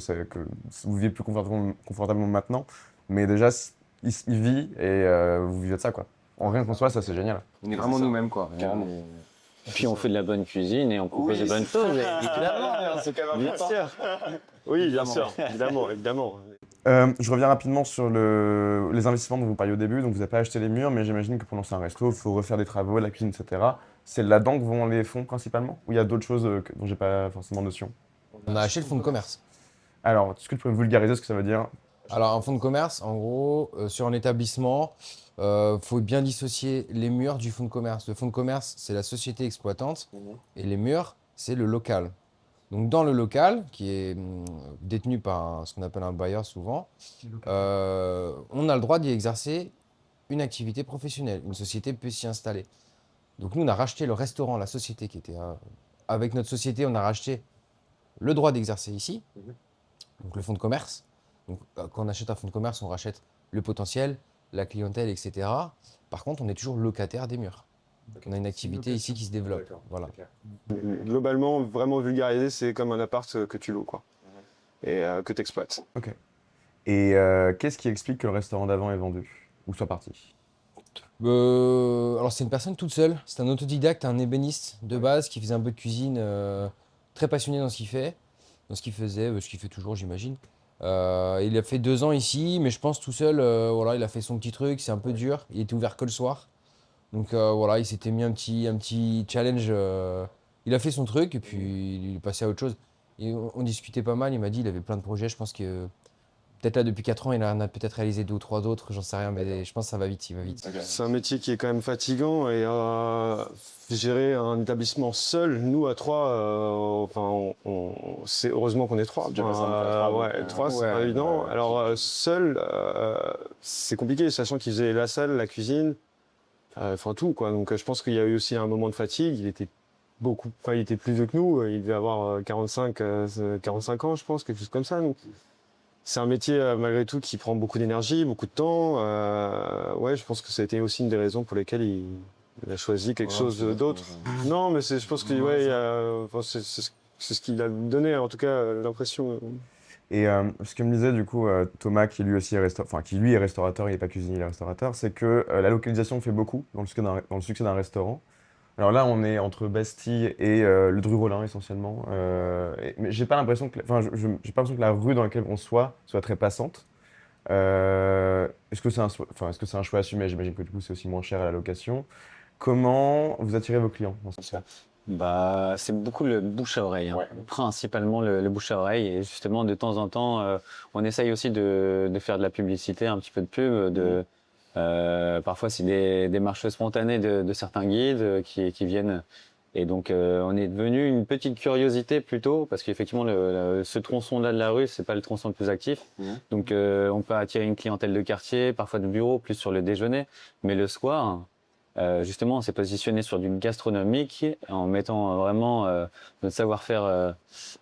vous vivez plus confortablement maintenant, mais déjà, il vit et vous vivez de ça, quoi. En rien qu'on soit, ça, c'est génial. On est vraiment nous-mêmes, quoi. Carrément. Puis on fait de la bonne cuisine et on propose de bonnes choses. Bien sûr. Oui, bien sûr, évidemment. Je reviens rapidement sur les investissements dont vous parliez au début. Donc, vous n'avez pas acheté les murs, mais j'imagine que pour lancer un resto, il faut refaire des travaux, la cuisine, etc. C'est là-dedans que vont les fonds principalement? Ou il y a d'autres choses dont j'ai pas forcément notion? On a acheté le fonds de commerce. Alors, est-ce que tu peux me vulgariser ce que ça veut dire? Alors, un fonds de commerce, en gros, sur un établissement, faut bien dissocier les murs du fonds de commerce. Le fonds de commerce, c'est la société exploitante et les murs, c'est le local. Donc, dans le local, qui est détenu par ce qu'on appelle un bailleur souvent, on a le droit d'y exercer une activité professionnelle. Une société peut s'y installer. Donc, nous, on a racheté le restaurant, la société qui était avec notre société, on a racheté le droit d'exercer ici, donc le fonds de commerce. Donc, quand on achète un fonds de commerce, on rachète le potentiel, la clientèle, etc. Par contre, on est toujours locataire des murs. On a une activité ici qui se développe. Voilà. Globalement, vraiment vulgarisé, c'est comme un appart que tu loues, quoi. Et que tu exploites. Et qu'est-ce qui explique que le restaurant d'avant est vendu? Ou soit parti? Alors, c'est une personne toute seule. C'est un autodidacte, un ébéniste de base qui faisait un peu de cuisine, très passionné dans ce qu'il fait, dans ce qu'il faisait, ce qu'il fait toujours, j'imagine. Il a fait 2 ans ici, mais je pense tout seul, voilà, il a fait son petit truc, c'est un peu dur. Il était ouvert que le soir. Donc voilà, il s'était mis un petit challenge. Il a fait son truc et puis il est passé à autre chose. Et on discutait pas mal, il m'a dit il avait plein de projets. Je pense que peut-être là depuis 4 ans, il en a peut-être réalisé 2 ou 3 d'autres, j'en sais rien, mais je pense que ça va vite, il va vite. C'est un métier qui est quand même fatigant et gérer un établissement seul, nous à 3, c'est heureusement qu'on est 3. Ouais, 3, c'est pas évident. Alors seul, c'est compliqué, sachant qu'il faisait la salle, la cuisine, tout quoi. Donc je pense qu'il y a eu aussi un moment de fatigue. Il était beaucoup. Enfin, il était plus vieux que nous, il devait avoir 45 ans, je pense, quelque chose comme ça. Donc, c'est un métier, malgré tout, qui prend beaucoup d'énergie, beaucoup de temps. Ouais, je pense que ça a été aussi une des raisons pour lesquelles il a choisi quelque chose d'autre. Non, mais je pense que ouais, enfin, c'est ce qu'il a donné, en tout cas, l'impression. Et ce que me disait du coup Thomas, qui lui aussi est qui lui est restaurateur, il n'est pas cuisinier, il est restaurateur, c'est que la localisation fait beaucoup dans le succès d'un restaurant. Alors là, on est entre Bastille et le Dru-Rollin essentiellement. Mais j'ai pas l'impression que, enfin, j'ai pas l'impression que la rue dans laquelle on soit très passante. Est-ce que est-ce que c'est un choix assumé? J'imagine que du coup c'est aussi moins cher à la location. Comment vous attirez vos clients dans ce sens-là? Bah, c'est beaucoup le bouche à oreille, hein. Principalement le bouche à oreille. Et justement, de temps en temps, on essaye aussi de faire de la publicité, un petit peu de pub. Parfois, c'est des marches spontanées de certains guides qui viennent. Et donc, on est devenu une petite curiosité plutôt, parce qu'effectivement, ce tronçon-là de la rue, c'est pas le tronçon le plus actif. Donc, on peut attirer une clientèle de quartier, parfois de bureau, plus sur le déjeuner. Mais le soir, justement, on s'est positionné sur du gastronomique en mettant vraiment notre savoir-faire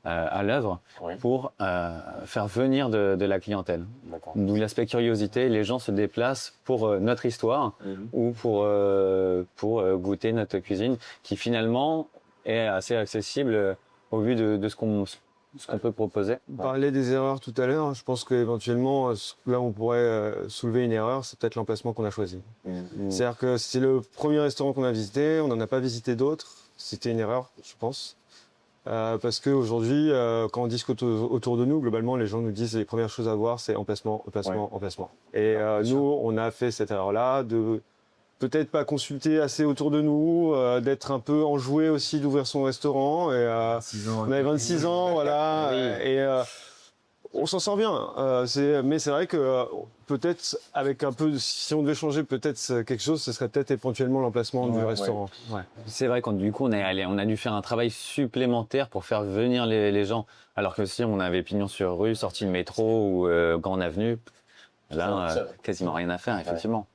à l'œuvre pour faire venir de la clientèle. D'où l'aspect curiosité, les gens se déplacent pour notre histoire ou pour goûter notre cuisine qui finalement est assez accessible au vu de ce qu'on peut proposer. On parlait des erreurs tout à l'heure. Je pense qu'éventuellement, là où on pourrait soulever une erreur, c'est peut-être l'emplacement qu'on a choisi. C'est-à-dire que c'est le premier restaurant qu'on a visité, on n'en a pas visité d'autres. C'était une erreur, je pense. Parce qu'aujourd'hui, quand on discute autour de nous, globalement, les gens nous disent les premières choses à voir, c'est emplacement. Et nous, on a fait cette erreur-là de peut-être pas consulter assez autour de nous, d'être un peu enjoué aussi d'ouvrir son restaurant. Et, on avait 26 ans, voilà, on s'en sort bien. Mais c'est vrai que peut-être avec un peu, si on devait changer peut-être quelque chose, ce serait peut-être éventuellement l'emplacement du restaurant. Ouais. C'est vrai qu'on du coup on a dû faire un travail supplémentaire pour faire venir les gens. Alors que si on avait pignon sur rue, sortie de métro ou grande avenue, là quasiment rien à faire effectivement.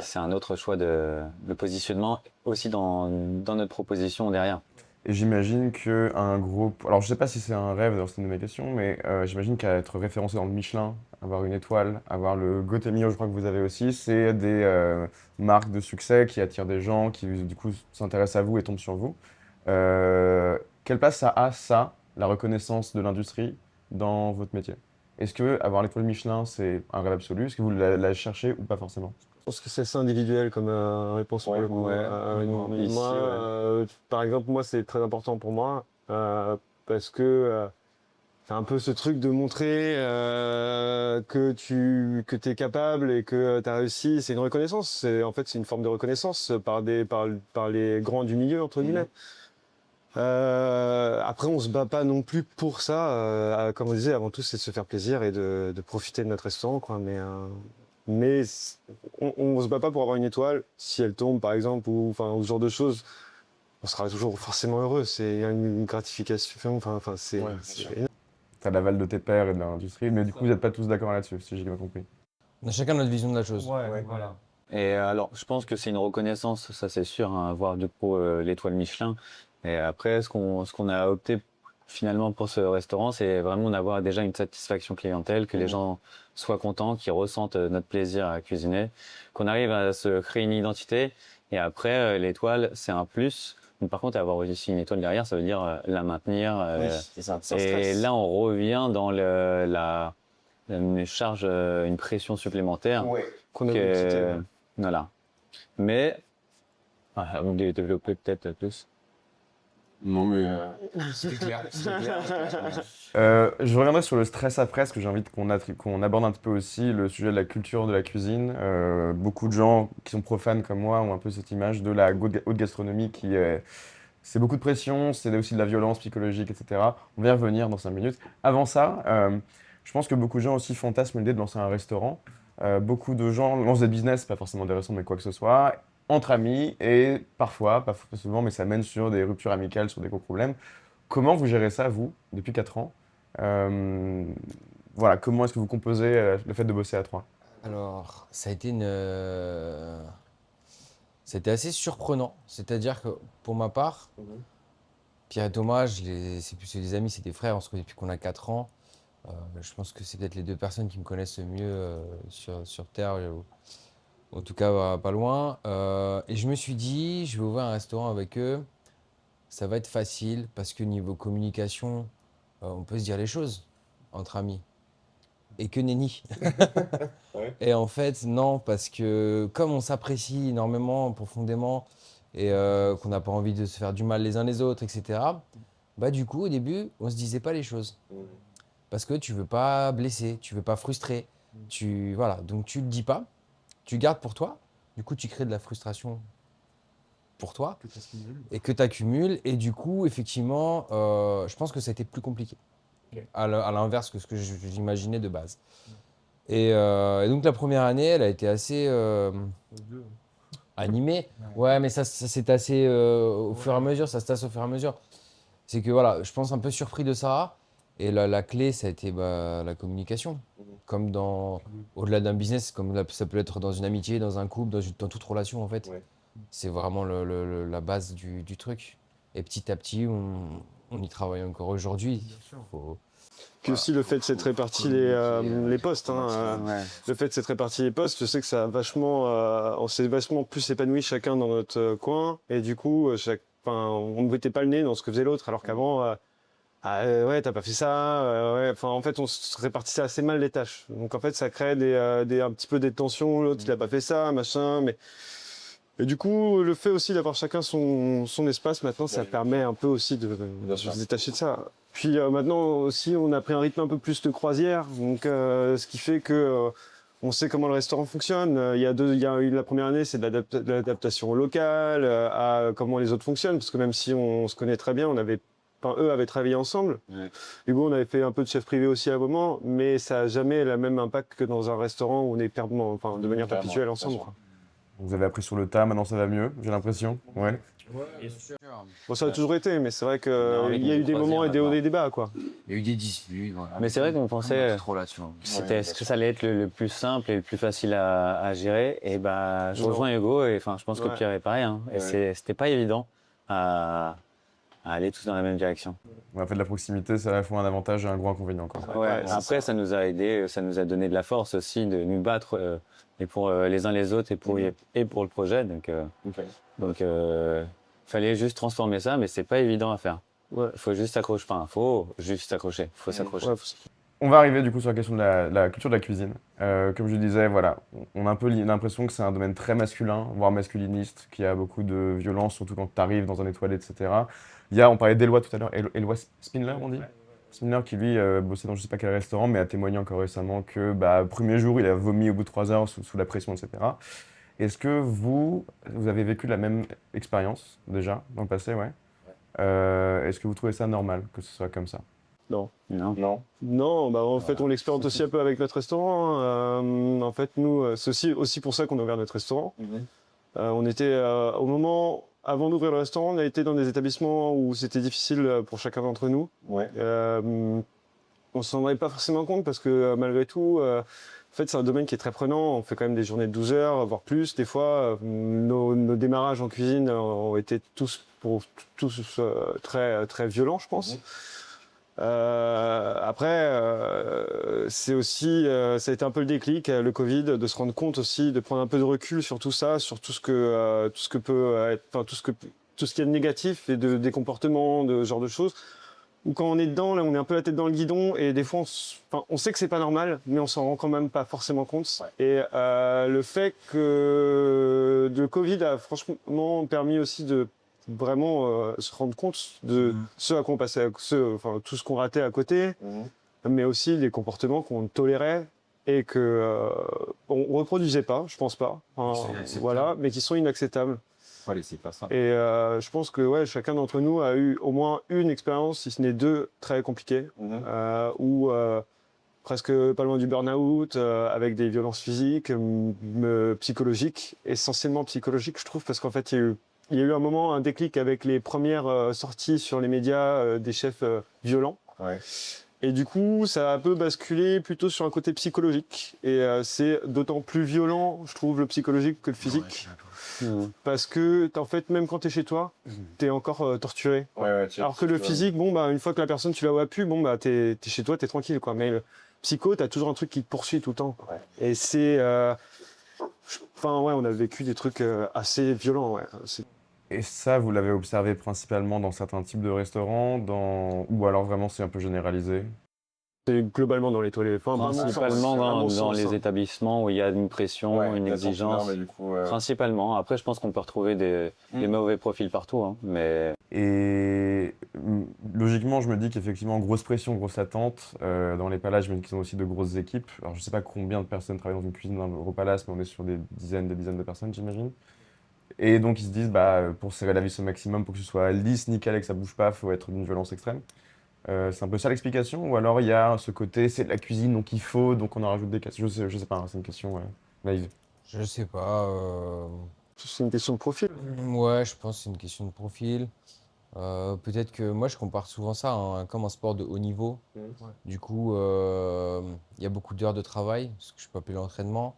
C'est un autre choix de positionnement aussi dans notre proposition derrière. Et j'imagine qu'un groupe. Alors, je sais pas si c'est un rêve, d'ailleurs, c'est une de mes questions, mais j'imagine qu'à être référencé dans le Michelin, avoir une étoile, avoir le Gotemio, je crois que vous avez aussi, c'est des marques de succès qui attirent des gens qui, du coup, s'intéressent à vous et tombent sur vous. Quelle place ça a, ça, la reconnaissance de l'industrie, dans votre métier? Est-ce que avoir l'étoile Michelin, c'est un rêve absolu? Est-ce que vous la cherchez ou pas forcément? Je pense que c'est assez individuel comme réponse pour le coup. Par exemple, moi, c'est très important pour moi parce que c'est un peu ce truc de montrer que tu es capable et que tu as réussi. C'est une reconnaissance. En fait, c'est une forme de reconnaissance par les grands du milieu, entre guillemets. Après, on se bat pas non plus pour ça. Comme on disait, avant tout, c'est de se faire plaisir et de profiter de notre restaurant, quoi. Mais on se bat pas pour avoir une étoile. Si elle tombe, par exemple, ou ce genre de choses, on sera toujours forcément heureux. C'est une gratification. Enfin, c'est énorme. T'as l'aval de tes pairs et de l'industrie, mais du coup, vous n'êtes pas tous d'accord là-dessus, si j'ai bien compris. On a chacun notre vision de la chose. Voilà. Et alors, je pense que c'est une reconnaissance, ça c'est sûr, hein, avoir du coup l'étoile Michelin. Et après, ce qu'on a opté finalement pour ce restaurant, c'est vraiment d'avoir déjà une satisfaction clientèle, que les gens soient contents, qu'ils ressentent notre plaisir à cuisiner, qu'on arrive à se créer une identité. Et après, l'étoile, c'est un plus. Mais par contre, avoir aussi une étoile derrière, ça veut dire la maintenir. c'est ça, sans et stress. là, on revient dans une charge, une pression supplémentaire. Qu'on a quitté. Voilà. Mais, on va développer peut-être plus. Non, mais C'est clair. Je reviendrai sur le stress après, parce que j'ai envie qu'on aborde un petit peu aussi le sujet de la culture de la cuisine. Beaucoup de gens qui sont profanes comme moi ont un peu cette image de la haute gastronomie qui est... C'est beaucoup de pression, c'est aussi de la violence psychologique, etc. On va y revenir dans 5 minutes. Avant ça, je pense que beaucoup de gens aussi fantasment l'idée de lancer un restaurant. Beaucoup de gens lancent des business, pas forcément des restaurants, mais quoi que ce soit, entre amis, et parfois, pas souvent, mais ça mène sur des ruptures amicales, sur des gros problèmes. Comment vous gérez ça, vous, depuis 4 ans? Voilà, comment est-ce que vous composez le fait de bosser à 3? Alors, ça a été C'était assez surprenant. C'est-à-dire que pour ma part, Pierre et Thomas, c'est plus des amis, c'est des frères, on se connaît depuis qu'on a 4 ans. Je pense que c'est peut-être les 2 personnes qui me connaissent le mieux sur Terre, en tout cas pas loin. Et je me suis dit, je vais ouvrir un restaurant avec eux, ça va être facile parce que niveau communication, on peut se dire les choses entre amis. Et que nenni. Et en fait, non, parce que comme on s'apprécie énormément, profondément, et qu'on n'a pas envie de se faire du mal les uns les autres, etc., bah du coup, au début, on se disait pas les choses. Parce que tu veux pas blesser, tu veux pas frustrer. Voilà, donc tu le dis pas, tu gardes pour toi. Du coup, tu crées de la frustration pour toi et que tu accumules. Et du coup, effectivement, je pense que ça a été plus compliqué. À l'inverse que ce que j'imaginais de base. Et donc la première année, elle a été assez animée. Ouais, mais ça s'est assez au fur et à mesure, ça se tasse au fur et à mesure. C'est que voilà, je pense un peu surpris de ça. Et la clé, ça a été la communication. Comme au-delà d'un business, comme ça peut être dans une amitié, dans un couple, dans toute relation en fait. Ouais. C'est vraiment la base du truc. Et petit à petit, on y travaille encore aujourd'hui. Puis aussi le fait de s'être réparti les postes. Le fait de s'être réparti les postes, je sais que ça a vachement, on s'est vachement plus épanoui chacun dans notre coin. Et du coup, on ne mettait pas le nez dans ce que faisait l'autre. Alors qu'avant, ouais, t'as pas fait ça. Ouais. Enfin, en fait, on se répartissait assez mal les tâches. Donc en fait, ça crée un petit peu des tensions. L'autre, il a pas fait ça, machin. Et du coup, le fait aussi d'avoir chacun son espace, maintenant, ça permet un peu aussi de se détacher de ça. Puis maintenant aussi, on a pris un rythme un peu plus de croisière, donc ce qui fait que on sait comment le restaurant fonctionne. Il y a eu la première année, c'est de l'adaptation locale, à comment les autres fonctionnent, parce que même si on se connaît très bien, eux avaient travaillé ensemble. Ouais. Hugo, on avait fait un peu de chef privé aussi à un moment, mais ça n'a jamais le même impact que dans un restaurant où on est de manière perpétuelle ensemble. Quoi. Vous avez appris sur le tas, maintenant ça va mieux, j'ai l'impression. Ouais. Bon, ça a toujours été, mais c'est vrai qu'il y a eu des moments et des hauts et des bas, quoi. Il y a eu des disputes, voilà. Mais c'est vrai qu'on pensait que ça allait être le plus simple et le plus facile à gérer. Et bah, je rejoins Hugo, et je pense que Pierre est pareil. Hein, et c'était pas évident à aller tous dans la même direction. En fait, la proximité, c'est à la fois un avantage et un gros inconvénient. Quoi. Ouais, après, ça nous a aidé, ça nous a donné de la force aussi de nous battre et pour les uns les autres et pour le projet. Donc, fallait juste transformer ça, mais c'est pas évident à faire. Faut juste s'accrocher. Enfin, faut juste s'accrocher. Faut s'accrocher. On va arriver du coup sur la question de la culture de la cuisine. Comme je disais, voilà, on a un peu l'impression que c'est un domaine très masculin, voire masculiniste, qui a beaucoup de violence, surtout quand tu arrives dans un étoilé, etc. On parlait d'Éloi tout à l'heure, Éloi Spindler, on dit Spindler qui lui bossait dans je sais pas quel restaurant, mais a témoigné encore récemment que premier jour, il a vomi au bout de 3 heures sous la pression, etc. Est-ce que vous avez vécu la même expérience déjà dans le passé, ouais. Est-ce que vous trouvez ça normal que ce soit comme ça? Non, en fait, on l'expérimente aussi un peu avec notre restaurant. En fait, nous, c'est aussi pour ça qu'on a ouvert notre restaurant. On était, au moment, avant d'ouvrir le restaurant, on a été dans des établissements où c'était difficile pour chacun d'entre nous. Ouais. On s'en rendait pas forcément compte parce que malgré tout, en fait, c'est un domaine qui est très prenant. On fait quand même des journées de 12 heures, voire plus. Des fois, nos démarrages en cuisine ont été tous très, très violents, je pense. Après, c'est aussi, ça a été un peu le déclic, le Covid, de se rendre compte aussi, de prendre un peu de recul sur tout ça, sur tout ce que peut être, enfin tout ce qu'il y a de négatif et des comportements, de ce genre de choses. Où quand on est dedans, là, on est un peu la tête dans le guidon et des fois, on sait que c'est pas normal, mais on s'en rend quand même pas forcément compte. Ouais. Et le fait que le Covid a franchement permis aussi de vraiment se rendre compte de ce à quoi on passait, tout ce qu'on ratait à côté, mais aussi des comportements qu'on tolérait et que on reproduisait pas, je pense pas, voilà, mais qui sont inacceptables. C'est pas ça. Et je pense que chacun d'entre nous a eu au moins une expérience, si ce n'est 2, très compliquées, où presque pas loin du burn-out, avec des violences physiques, psychologiques, essentiellement psychologiques, je trouve, parce qu'en fait, il y a eu un moment, un déclic avec les premières sorties sur les médias des chefs violents. Ouais. Et du coup, ça a un peu basculé plutôt sur un côté psychologique. Et c'est d'autant plus violent, je trouve, le psychologique que le physique. Parce que, en fait, même quand tu es chez toi, tu es encore torturé. Alors que le physique, bon, bah, une fois que la personne, tu la vois plus, bon, bah, tu es chez toi, tu es tranquille, quoi. Mais le psycho, tu as toujours un truc qui te poursuit tout le temps. Et c'est. Enfin, ouais, on a vécu des trucs assez violents, ouais. Et ça, vous l'avez observé principalement dans certains types de restaurants, ou alors vraiment c'est un peu généralisé? C'est globalement dans les toilettes. Enfin, Principalement dans les établissements où il y a une pression, une exigence. Principalement. Après, je pense qu'on peut retrouver des mauvais profils partout. Hein, mais Et logiquement, je me dis qu'effectivement, grosse pression, grosse attente. Dans les palaces, je me dis qu'ils ont aussi de grosses équipes. Alors, je sais pas combien de personnes travaillent dans une cuisine d'un gros palace, mais on est sur des dizaines de personnes, j'imagine. Et donc, ils se disent, bah, pour serrer la vis au maximum, pour que ce soit lisse, nickel et que ça bouge pas, faut être d'une violence extrême. C'est un peu ça l'explication? Ou alors il y a ce côté, c'est de la cuisine, donc il faut, donc on en rajoute des questions. Je sais pas, hein, c'est une question naïve. Je sais pas. C'est une question de profil. Ouais, je pense que c'est une question de profil. Peut-être que moi, je compare souvent ça comme un sport de haut niveau. Du coup, il y a beaucoup d'heures de travail, ce que je peux appeler l'entraînement.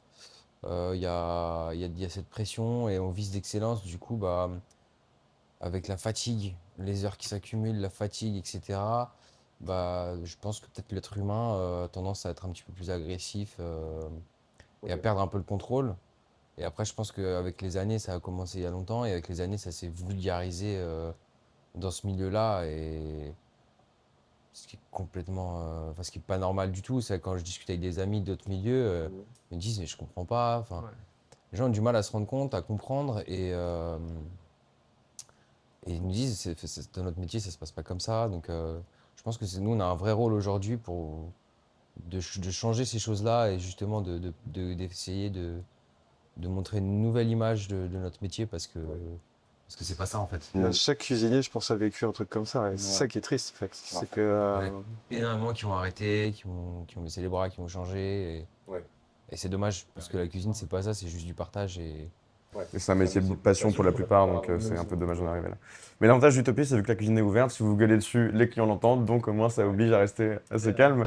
Il y a cette pression et on vise l'excellence. Du coup, bah, avec la fatigue, les heures qui s'accumulent, la fatigue, etc., bah, je pense que peut-être l'être humain a tendance à être un petit peu plus agressif et à perdre un peu le contrôle. Et après, je pense qu'avec les années, ça a commencé il y a longtemps, et avec les années, ça s'est vulgarisé dans ce milieu-là. Et ce qui est complètement. Enfin, ce qui est pas normal du tout, c'est quand je discute avec des amis d'autres milieux, ils me disent, mais je comprends pas. Enfin, les gens ont du mal à se rendre compte, à comprendre, et ils nous disent, dans notre métier, ça se passe pas comme ça. Donc, je pense que nous, on a un vrai rôle aujourd'hui de changer ces choses-là et justement d'essayer de montrer une nouvelle image de notre métier parce que c'est pas ça en fait. Chaque cuisinier, je pense, a vécu un truc comme ça. Et c'est ça qui est triste, en fait. C'est que. Ouais. Énormément qui ont arrêté, qui ont baissé les bras, qui ont changé. Et c'est dommage parce que la cuisine, c'est pas ça, c'est juste du partage. Et c'est un métier de passion pour la plupart, donc c'est un peu dommage d'en arriver là. Mais l'avantage d'Utopie, c'est vu que la cuisine est ouverte, si vous gueulez dessus, les clients l'entendent, donc au moins ça oblige à rester assez calme.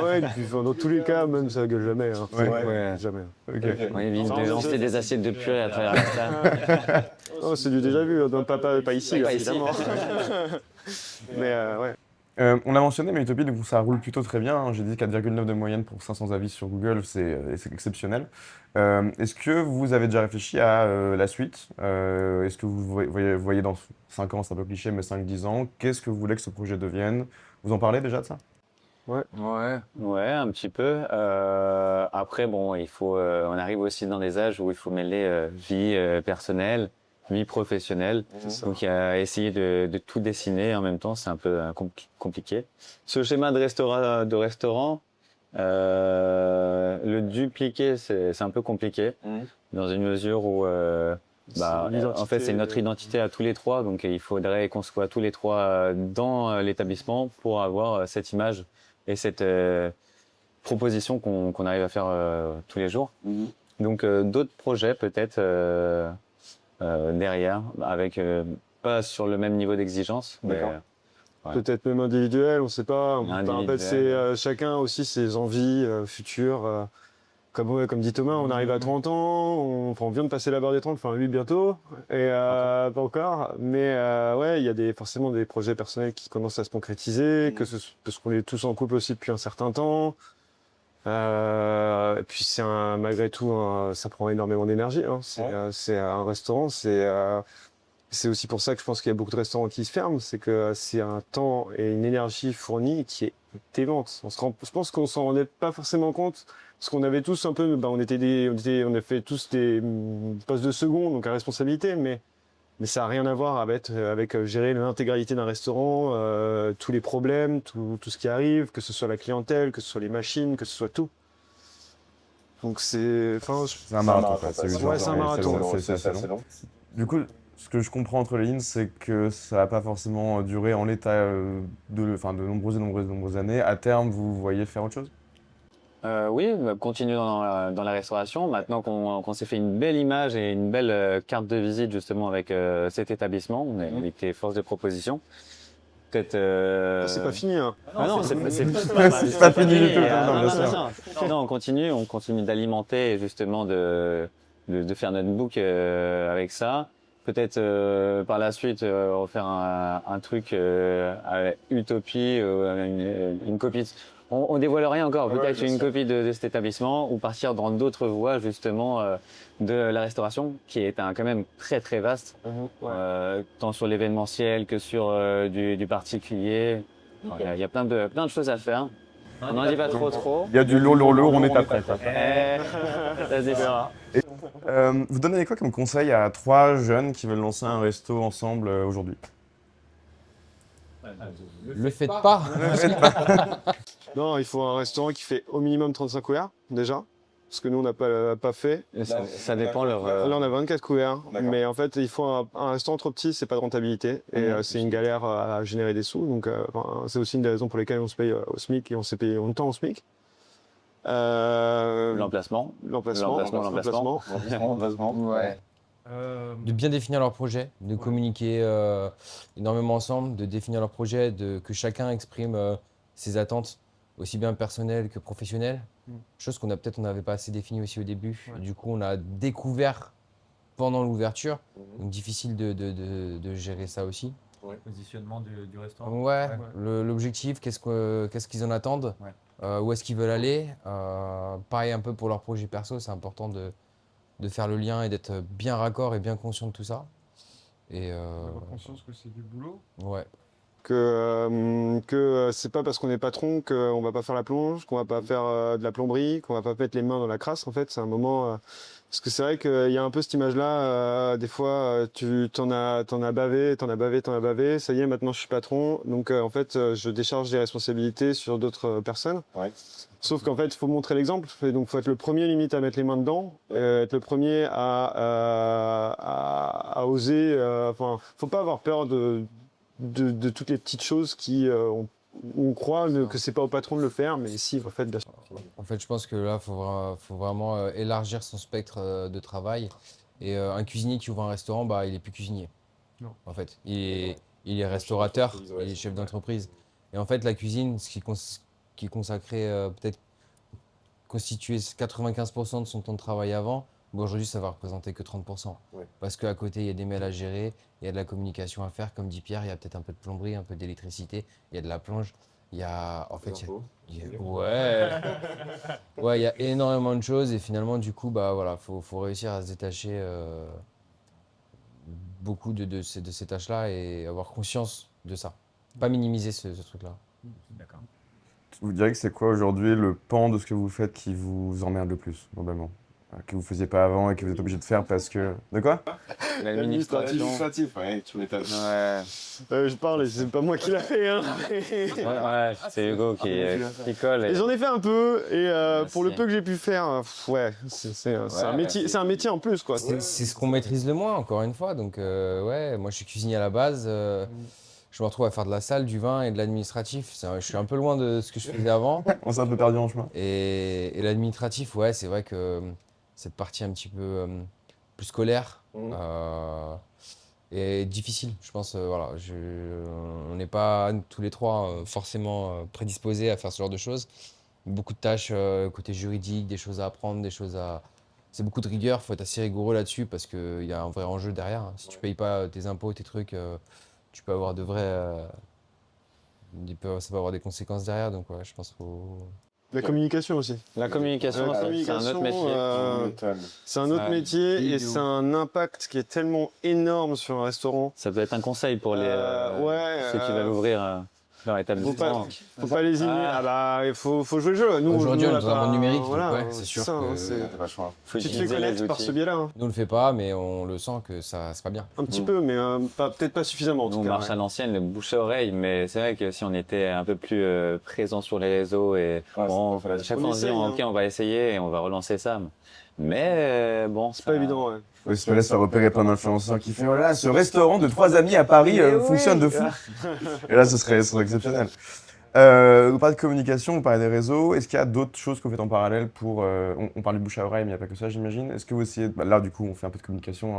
Ouais, et puis, dans tous les cas, même ça gueule jamais. Hein. Ouais. Jamais. Ok. on évite de lancer des assiettes de purée à travers la salle. Oh, c'est du déjà vu, hein. Pas ici, Pas ici. évidemment. Mais ouais. On l'a mentionné, mais Utopie, du coup, ça roule plutôt très bien, hein. J'ai dit 4,9 de moyenne pour 500 avis sur Google, c'est exceptionnel. Est-ce que vous avez déjà réfléchi à la suite? Est-ce que vous voyez dans 5 ans, c'est un peu cliché, mais 5-10 ans, qu'est-ce que vous voulez que ce projet devienne? Vous en parlez déjà de ça? Ouais. Ouais, un petit peu. Après, bon, on arrive aussi dans des âges où il faut mêler vie personnelle, vie professionnelle. Donc, il y a essayer de tout dessiner en même temps, c'est un peu compliqué. Ce schéma de restaurant, le dupliquer, c'est un peu compliqué, dans une mesure où, en fait, c'est notre identité à tous les trois. Donc, il faudrait qu'on soit tous les trois dans l'établissement pour avoir cette image et cette proposition qu'on arrive à faire tous les jours. Donc, d'autres projets peut-être derrière, avec pas sur le même niveau d'exigence, mais ouais. Peut-être même individuel, on sait pas. En fait, c'est Individuel. chacun aussi ses envies futures. Comme dit Thomas, on arrive à 30 ans, on vient de passer la barre des 30, enfin lui bientôt, et pas encore. Mais ouais, il y a forcément des projets personnels qui commencent à se concrétiser, parce qu'on est tous en couple aussi depuis un certain temps. Et puis malgré tout, ça prend énormément d'énergie. Hein. C'est un restaurant, c'est aussi pour ça que je pense qu'il y a beaucoup de restaurants qui se ferment, c'est que c'est un temps et une énergie fournie qui est démente. Je pense qu'on s'en rendait pas forcément compte, parce qu'on avait tous un peu, on a fait tous des postes de second, donc à responsabilité, mais ça n'a rien à voir avec gérer l'intégralité d'un restaurant, tous les problèmes, tout ce qui arrive, que ce soit la clientèle, que ce soit les machines, que ce soit tout. Donc c'est un marathon, en fait. C'est un marathon. C'est assez long. Du coup, ce que je comprends entre les lignes, c'est que ça va pas forcément durer en l'état de nombreuses années. À terme, vous voyez faire autre chose? Oui, continuer dans la restauration. Maintenant qu'on s'est fait une belle image et une belle carte de visite justement avec cet établissement, on était force de proposition. peut-être. C'est pas fini, hein. Ah non, c'est pas fini du tout, non, bien sûr. Non, on continue d'alimenter et justement de faire notre book avec ça. Peut-être par la suite refaire un truc à Utopie, une copie. On dévoile rien encore. Peut-être une copie de cet établissement ou partir dans d'autres voies justement de la restauration, qui est quand même très très vaste, tant sur l'événementiel que sur du particulier. Il y a plein de choses à faire. On n'en dit pas trop. Il y a du lourd, on est pas prêt. Ça c'est sûr. Vous donnez quoi comme conseil à 3 jeunes qui veulent lancer un resto ensemble aujourd'hui? Le faites pas. Non, il faut un restaurant qui fait au minimum 35 couverts, déjà. Parce que nous, on n'a pas fait. Ça dépend leur. Là, on a 24 couverts. D'accord. Mais en fait, il faut un restaurant trop petit, c'est pas de rentabilité. Et c'est une galère à générer des sous. Donc, c'est aussi une des raisons pour lesquelles on se paye au SMIC et on s'est payé longtemps au SMIC. L'emplacement. L'emplacement. Ouais. De bien définir leur projet, de communiquer énormément ensemble, de définir leur projet, que chacun exprime ses attentes, aussi bien personnelles que professionnelles. Chose qu'on on n'avait pas assez définie aussi au début. Du coup, on a découvert pendant l'ouverture. Donc difficile de gérer ça aussi. Positionnement du restaurant. Ouais, l'objectif, qu'est-ce qu'ils en attendent, où est-ce qu'ils veulent aller. Pareil un peu pour leur projet perso, c'est important de faire le lien et d'être bien raccord et bien conscient de tout ça. Et Avoir conscience que c'est du boulot. ouais. Que c'est pas parce qu'on est patron qu'on va pas faire la plonge, qu'on va pas faire de la plomberie, qu'on va pas mettre les mains dans la crasse. En fait, c'est un moment. Parce que c'est vrai qu'il y a un peu cette image-là. Des fois, tu t'en as bavé. Ça y est, maintenant je suis patron. Donc en fait, je décharge des responsabilités sur d'autres personnes. Ouais. Sauf qu'en fait, il faut montrer l'exemple. Et donc, il faut être le premier limite à mettre les mains dedans, être le premier à oser. Enfin, faut pas avoir peur de toutes les petites choses on croit que c'est pas au patron de le faire, mais si, en fait, bien sûr. En fait, je pense que là, faut vraiment élargir son spectre de travail. Et un cuisinier qui ouvre un restaurant, bah, il est plus cuisinier. Non. En fait, il est restaurateur, il est chef d'entreprise. Et en fait, la cuisine, ce qui est consacré peut-être constitué 95% de son temps de travail avant, bon, aujourd'hui, ça va représenter que 30%. Ouais. Parce qu'à côté, il y a des mails à gérer, il y a de la communication à faire. Comme dit Pierre, il y a peut-être un peu de plomberie, un peu d'électricité, il y a de la plonge. Il y a, en fait, ouais, il y a énormément de choses et finalement, du coup, bah voilà, faut réussir à se détacher beaucoup de ces tâches-là et avoir conscience de ça. Pas minimiser ce truc-là. D'accord. Vous diriez que c'est quoi aujourd'hui le pan de ce que vous faites qui vous emmerde le plus, globalement? Que vous faisiez pas avant et que vous êtes obligé de faire parce que... De quoi? L'administratif. Ouais, tu m'étonnes. Ouais. Je parle, et c'est pas moi qui l'a fait. Hein. Ouais, c'est Hugo qui colle. Et j'en ai fait un peu, et pour le Merci. peu que j'ai pu faire, ouais, c'est un métier, c'est un métier en plus, quoi. C'est ce qu'on maîtrise le moins, encore une fois. Donc, ouais, moi, je suis cuisinier à la base. Je me retrouve à faire de la salle, du vin et de l'administratif. Je suis un peu loin de ce que je faisais avant. On s'est un peu perdu en chemin. Et l'administratif, ouais, c'est vrai que cette partie un petit peu plus scolaire est difficile, je pense. Voilà, on n'est pas tous les trois forcément prédisposés à faire ce genre de choses. Beaucoup de tâches côté juridique, des choses à apprendre, c'est beaucoup de rigueur, il faut être assez rigoureux là-dessus parce qu'il y a un vrai enjeu derrière. Si tu payes pas tes impôts, tes trucs, tu peux avoir de vrais... ça peut avoir des conséquences derrière, donc ouais, je pense qu'il faut... La communication aussi. La communication, c'est un autre métier. C'est un autre métier et c'est un impact qui est tellement énorme sur un restaurant. Ça peut être un conseil pour ceux qui veulent ouvrir leur Faut établissement. pas les ignorer. Il faut jouer le jeu. Nous, Aujourd'hui, on a est dans un pas- monde numérique, donc voilà, ouais, c'est sûr ça, hein, que- c'est- Faut Tu te fais utiliser les connaître par outils. ce biais-là. Hein. Nous, on le fait pas, mais on le sent que ça, c'est pas bien. Un petit peu, mais peut-être pas suffisamment. En Nous, tout on cas, marche ouais. à l'ancienne, le bouche à oreille, mais c'est vrai que si on était un peu plus présent sur les réseaux et bon, ça, chaque on fois on se dit essaye, hein. ok, on va essayer et on va relancer ça. Mais bon, C'est pas évident, ouais. Oui, se laisse faire repérer plein d'influenceurs qui font voilà, ce restaurant de 3 amis à Paris fonctionne de fou. Et là, ce serait exceptionnel. Vous parlez de communication, vous parlez des réseaux. Est-ce qu'il y a d'autres choses que vous faites en parallèle pour... on parle du bouche à oreille, mais il n'y a pas que ça, j'imagine. Est-ce que vous essayez... là, du coup, on fait un peu de communication,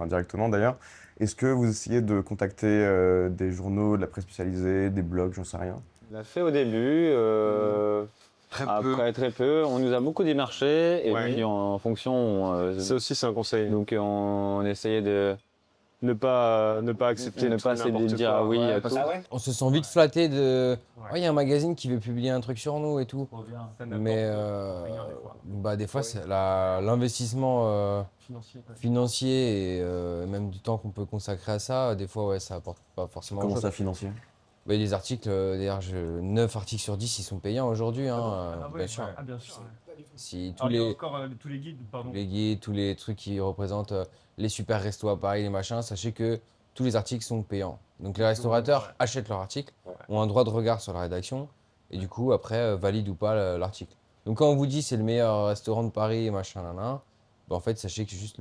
directement d'ailleurs. Est-ce que vous essayez de contacter des journaux, de la presse spécialisée, des blogs, j'en sais rien? On l'a fait au début. Après, très peu. On nous a beaucoup démarché et Ouais. puis en fonction, Ça aussi, c'est un conseil. donc on essayait de Ne pas accepter ne tout pas et essayer de n'importe dire quoi. ah oui à parce tout. que- On se sent vite flatté de. Ouais. Ouais, il y a un magazine qui veut publier un truc sur nous et tout. Revient, ça Mais n'apporte rien, des fois. bah, des fois, c'est l'investissement Financier. Ouais. financier et même du temps qu'on peut consacrer à ça, des fois, ouais, ça apporte pas forcément Comment grand-chose. ça, financier? Bah, les articles, d'ailleurs, 9 articles sur 10, ils sont payants aujourd'hui, hein, Ah ouais, bien sûr. Ah, bien sûr. Si tous Alors, il y a les, encore tous les guides, pardon. les guides, tous les trucs qui représentent les super restos à Paris, les machins, sachez que tous les articles sont payants. Donc les restaurateurs Ouais. achètent leur article, ont un droit de regard sur la rédaction, et du coup, après, valident ou pas l'article. Donc quand on vous dit c'est le meilleur restaurant de Paris, machin, nan, bah, en fait, sachez que juste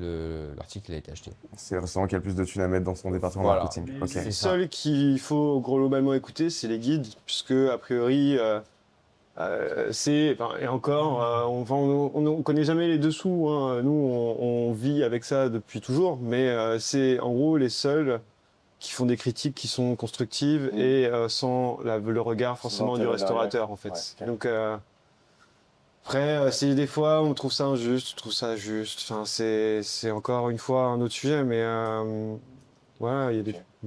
l'article a été acheté. C'est le restaurant qui a le plus de thunes à mettre dans son département Voilà. marketing. Mais Ok. c'est Les ça. seuls qu'il faut globalement écouter, c'est les guides, puisque a priori, et encore, on connaît jamais les dessous. Hein. Nous, on vit avec ça depuis toujours, mais c'est en gros les seuls qui font des critiques qui sont constructives et sans le regard forcément du restaurateur, en fait. Donc après, si des fois on trouve ça injuste, on trouve ça juste. Enfin, c'est encore une fois un autre sujet, mais voilà,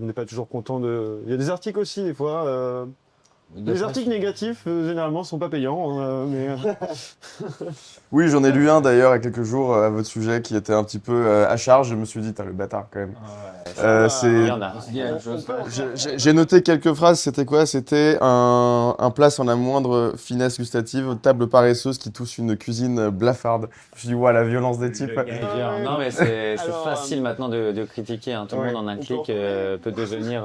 on n'est pas toujours content de. Il y a des articles aussi, des fois. Les articles négatifs, généralement, sont pas payants, mais Oui, j'en ai lu un d'ailleurs il y a quelques jours à votre sujet qui était un petit peu à charge. Je me suis dit, t'as le bâtard quand même. Il y en a. J'ai noté quelques phrases, c'était quoi? C'était un plat sans la moindre finesse gustative, table paresseuse qui touche une cuisine blafarde. Je me suis dit, ouais, la violence des types. Non mais c'est Alors, facile maintenant de critiquer. Hein. Tout le ouais. monde en un clic peut devenir.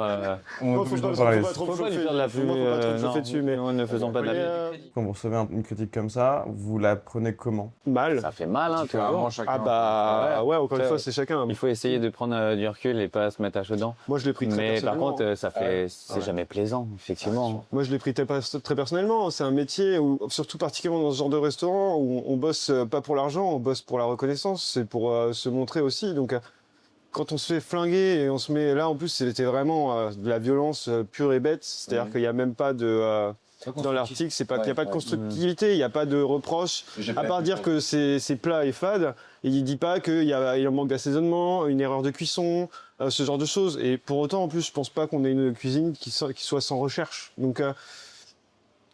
On faut peut pas en parler. trop Faut pas lui chauffer, faire de la faut pub. pas trop Non, chauffer dessus, mais nous, ne faisons pas de la pub. Quand vous recevez une critique comme ça, vous la prenez comment? mal. Ça fait mal, hein, Différemment, toujours. chacun. Ah bah ouais, encore une Ça, fois, c'est chacun. Il faut essayer de prendre du recul et pas se mettre à chaud dedans. Moi, je l'ai pris très Mais par personnellement. contre, c'est jamais plaisant, effectivement. Moi, je l'ai pris très personnellement. C'est un métier, où, surtout particulièrement dans ce genre de restaurant, où on bosse pas pour l'argent, on bosse pour la reconnaissance, c'est pour se montrer aussi. Donc, quand on se fait flinguer et on se met là, en plus, c'était vraiment de la violence pure et bête. C'est-à-dire qu'il n'y a même pas de dans l'article, il n'y a pas de constructivité, il n'y a pas de reproche. À part dire que c'est plat et fade, il ne dit pas qu'il en manque d'assaisonnement, une erreur de cuisson, ce genre de choses. Et pour autant, en plus, je pense pas qu'on ait une cuisine qui soit sans recherche. Donc,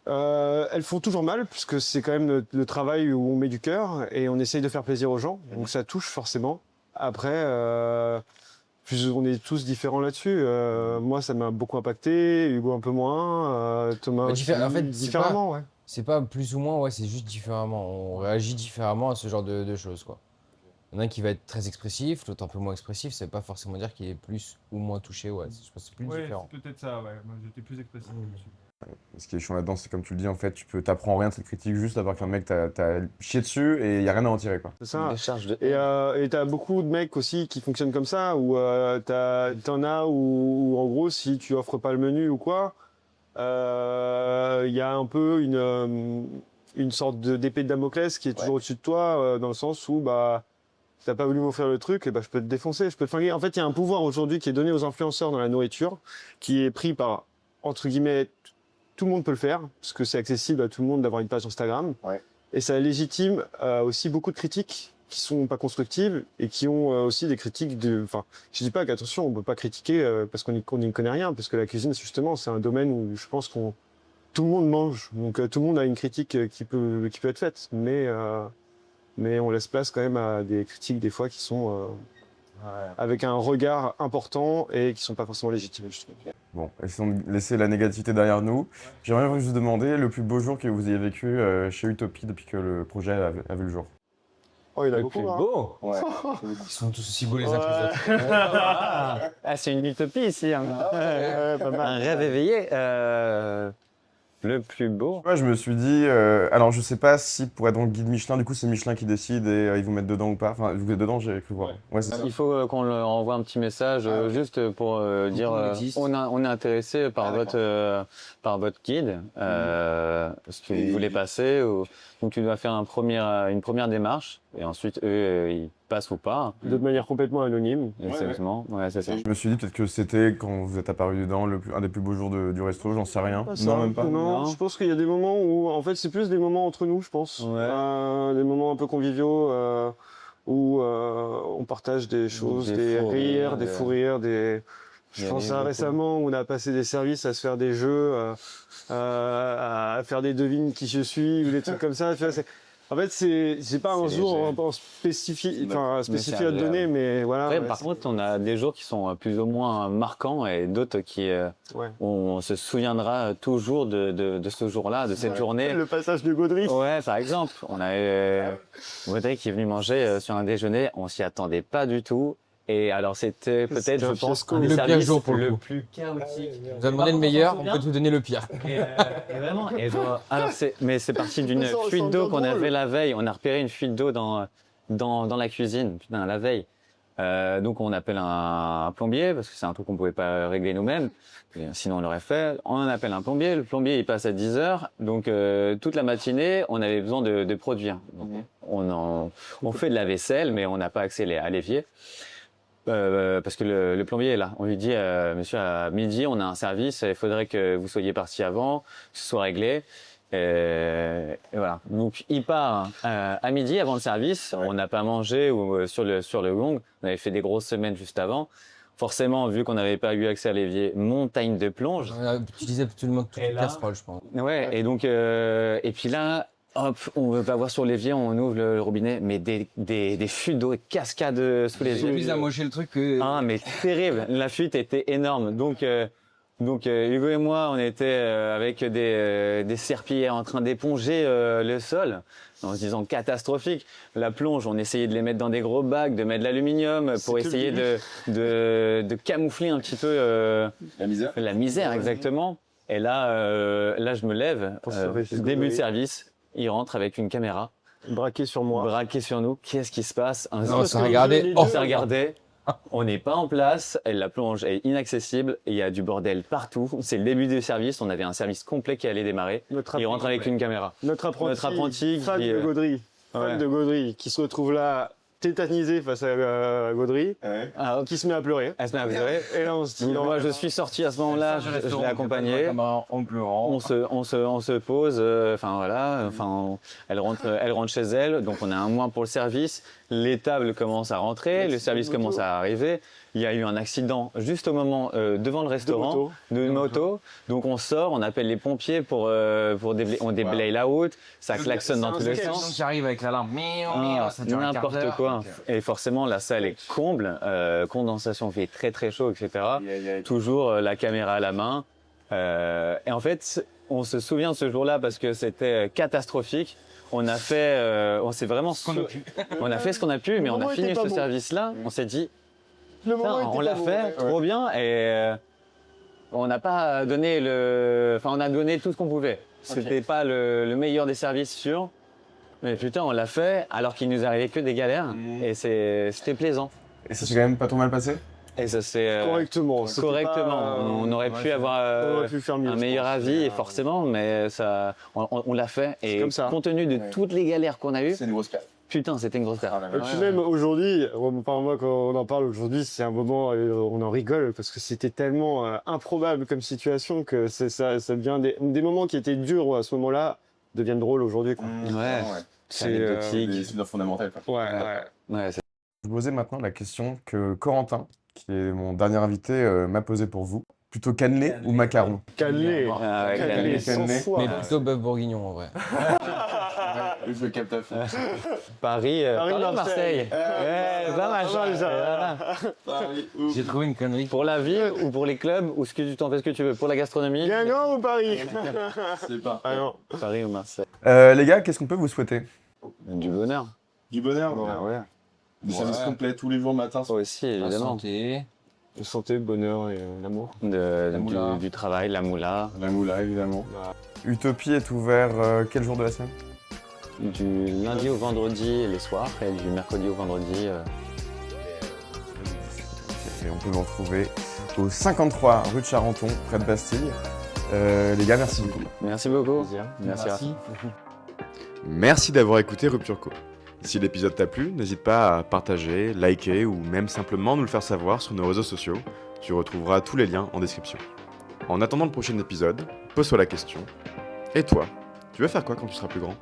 elles font toujours mal, puisque c'est quand même le travail où on met du cœur et on essaye de faire plaisir aux gens. Donc ça touche forcément. Après, puis on est tous différents là-dessus. Moi, ça m'a beaucoup impacté, Hugo un peu moins, Thomas Bah, aussi, en fait, différemment, ouais. C'est pas plus ou moins, ouais, c'est juste différemment. On réagit différemment à ce genre de choses, quoi. Il y en a un qui va être très expressif, l'autre un peu moins expressif. Ça veut pas forcément dire qu'il est plus ou moins touché, ouais. Je pense que c'est plus Ouais, différent. c'est peut-être ça, ouais. Moi, j'étais plus expressif dessus. Ce qui est chiant là-dedans, c'est comme tu le dis, en fait, t'apprends rien de cette critique juste à part qu'un mec t'as chié dessus et il n'y a rien à en tirer, quoi. C'est ça. Décharge de... Et t'as beaucoup de mecs aussi qui fonctionnent comme ça, où t'en as où, en gros, si tu offres pas le menu ou quoi, il y a un peu une sorte d'épée de Damoclès qui est toujours au-dessus de toi, dans le sens où bah t'as pas voulu m'offrir le truc, et bah je peux te défoncer, je peux te flinguer. En fait, il y a un pouvoir aujourd'hui qui est donné aux influenceurs dans la nourriture, qui est pris par, entre guillemets, tout le monde peut le faire, parce que c'est accessible à tout le monde d'avoir une page Instagram. Ouais. Et ça légitime aussi beaucoup de critiques qui sont pas constructives et qui ont aussi des critiques de. Enfin, je dis pas qu'attention, on peut pas critiquer parce qu'on n'y connaît rien, parce que la cuisine, justement, c'est un domaine où je pense qu'on tout le monde mange, donc tout le monde a une critique qui peut être faite, mais on laisse place quand même à des critiques des fois qui sont avec un regard important et qui sont pas forcément légitimes, je trouve. Bon, essayons de laisser la négativité derrière nous. J'aimerais juste vous demander le plus beau jour que vous ayez vécu chez Utopie depuis que le projet a vu le jour. Oh, il y en a Le beaucoup, plus hein. beau. Ils sont tous aussi beaux les uns que les autres. Ah, c'est une utopie ici. Hein. Ouais, pas mal. Un rêve éveillé. Le plus beau. Ouais, je me suis dit, alors je sais pas si pour être dans le guide Michelin, du coup c'est Michelin qui décide et ils vous mettent dedans ou pas. Enfin, vous êtes dedans, j'ai cru voir. Ouais, c'est ça. Il faut qu'on leur envoie un petit message juste pour dire on existe. on est intéressé par par votre guide. Est-ce que vous voulez passer donc tu dois faire une première démarche et ensuite eux ils passent ou pas. De manière complètement anonyme. Exactement. Ouais, c'est ça. Je me suis dit peut-être que c'était quand vous êtes apparu dedans un des plus beaux jours du resto, j'en sais rien. Pas ça. Non, même pas. Non, Non. je pense qu'il y a des moments où, en fait, c'est plus des moments entre nous, je pense. Ouais. Des moments un peu conviviaux où on partage des choses, Des des fous rires, rires, des fous rires, des. Il y Je en a pense eu à beaucoup. récemment où on a passé des services à se faire des jeux, à faire des devines qui je suis ou des trucs comme ça. Tu vois, en fait, c'est pas un C'est jour léger. spécifié c'est à te donner, agréable. mais voilà. Après, ouais, par contre, on a des jours qui sont plus ou moins marquants et d'autres qui ouais. on se souviendra toujours de ce jour-là, de cette journée. Le passage de Gaudry. Ouais, par exemple, on a Audrey qui est venu manger sur un déjeuner, on s'y attendait pas du tout. Et alors c'était peut-être, C'était un je pense, fiasco. un des Le pire services jour pour le le coup. plus chaotique. On vous a demandé le meilleur, on peut vous donner le pire. Et vraiment, alors mais c'est parti d'une Ça fuite ressemble d'eau pas qu'on drôle. avait la veille. On a repéré une fuite d'eau dans la cuisine, putain, la veille. Donc on appelle un plombier parce que c'est un truc qu'on pouvait pas régler nous-mêmes. Sinon on l'aurait fait. On appelle un plombier. Le plombier il passe à 10 heures. Donc toute la matinée on avait besoin de produire. Donc, on fait de la vaisselle mais on n'a pas accès à l'évier. Parce que le plombier est là. On lui dit, monsieur, à midi, on a un service, il faudrait que vous soyez parti avant, que ce soit réglé. Et voilà. Donc, il part à midi avant le service. On n'a pas mangé ou sur le gong. On avait fait des grosses semaines juste avant. Forcément, vu qu'on n'avait pas eu accès à l'évier, montagne de plonge. On a utilisé absolument toutes les casseroles, je pense. Ouais. Et donc, et puis là, hop, on va voir sur l'évier, on ouvre le robinet, mais des fuites d'eau, cascades sous les J'ai yeux. plus à mocher le truc que. Ah, mais terrible. La fuite était énorme. Donc Hugo et moi, on était avec des serpillères en train d'éponger le sol, en se disant catastrophique. La plonge, on essayait de les mettre dans des gros bacs, de mettre de l'aluminium pour que le essayer de camoufler un petit peu La misère. la misère, exactement. Et là, je me lève, Pour se réveiller. début de service, il rentre avec une caméra, Braqué sur moi. braqué sur nous. Qu'est-ce qui se passe? Un Non, zip. ça regardait. On s'est regardé. On n'est pas en place, la plonge est inaccessible, il y a du bordel partout. C'est le début du service, on avait un service complet qui allait démarrer. Il rentre avec une caméra. Notre apprenti fan qui, de Gaudry, ouais. qui se retrouve là tétanisé face à Gaudry, Ah, ok. qui se met à pleurer. Elle se met à pleurer. Et là, on se dit, Donc, moi, je suis sorti à ce moment-là, je l'ai accompagné. En pleurant. On se pose, enfin voilà, elle rentre chez elle, donc on a un mois pour le service. Les tables commencent à rentrer, le service commence à arriver. Il y a eu un accident juste au moment devant le restaurant de moto. Donc on sort, on appelle les pompiers on déblaye la route, ça klaxonne dans tous les sens. J'arrive avec l'alarme. Ah, Ça dure un quart n'importe d'heure. quoi. Et forcément, la salle est comble, condensation fait très très chaud, etc. Toujours la caméra à la main. Et en fait, on se souvient de ce jour-là parce que c'était catastrophique. On a fait, on s'est vraiment, on a fait ce qu'on a pu, mais on a moment fini était pas ce bon. service-là. On s'est dit, le putain, moment on était l'a pas fait, bon. trop bien, et on n'a pas donné on a donné tout ce qu'on pouvait. C'était pas le meilleur des services sûr, mais putain, on l'a fait alors qu'il nous arrivait que des galères, et c'était plaisant. Et ça s'est quand même pas trop mal passé? Et ça c'est Correctement. C'était correctement. pas, On aurait pu avoir on aurait pu faire mieux, un je meilleur pense. avis, et forcément, mais ça, on l'a fait. Et comme ça. compte tenu de toutes les galères qu'on a eues, une grosse perte. putain, c'était une grosse perte. Et puis même aujourd'hui, enfin, moi quand on en parle aujourd'hui, c'est un moment, on en rigole parce que c'était tellement improbable comme situation que ça devient des moments qui étaient durs à ce moment-là deviennent drôles aujourd'hui. quoi. Ouais, c'est anecdotique. Des souvenirs fondamentaux. Ouais. Ouais, Je vous posais maintenant la question que Corentin, qui est mon dernier invité, m'a posée pour vous. Plutôt cannelé ou macaron? Cannelé. Ah ouais, Cannelé, cannelé. 100 cannelé. fois. Mais plutôt bœuf bourguignon en vrai. Je capte à fond. Paris, Marseille. Ouais, ça marche. Pas mal, ça. Voilà. J'ai trouvé une connerie. Pour la ville ou pour les clubs, ou ce que tu t'en fais ce que tu veux. Pour la gastronomie, Guingamp ou Paris? C'est pas. Ah non. Paris ou Marseille. Les gars, qu'est-ce qu'on peut vous souhaiter? Du bonheur. Du bonheur, Ah ouais. du service complet tous les jours le matin. Toi aussi, La évidemment. santé. De santé, de bonheur et l'amour. moula. Du travail, la moula. La moula, évidemment. Utopie est ouvert quel jour de la semaine? Du lundi au vendredi les soirs et du mercredi au vendredi. Et on peut vous retrouver au 53 rue de Charenton, près de Bastille. Les gars, merci beaucoup. Merci beaucoup. Merci. Merci d'avoir écouté Rupture Co. Si l'épisode t'a plu, n'hésite pas à partager, liker ou même simplement nous le faire savoir sur nos réseaux sociaux. Tu retrouveras tous les liens en description. En attendant le prochain épisode, pose-toi la question. Et toi, tu vas faire quoi quand tu seras plus grand ?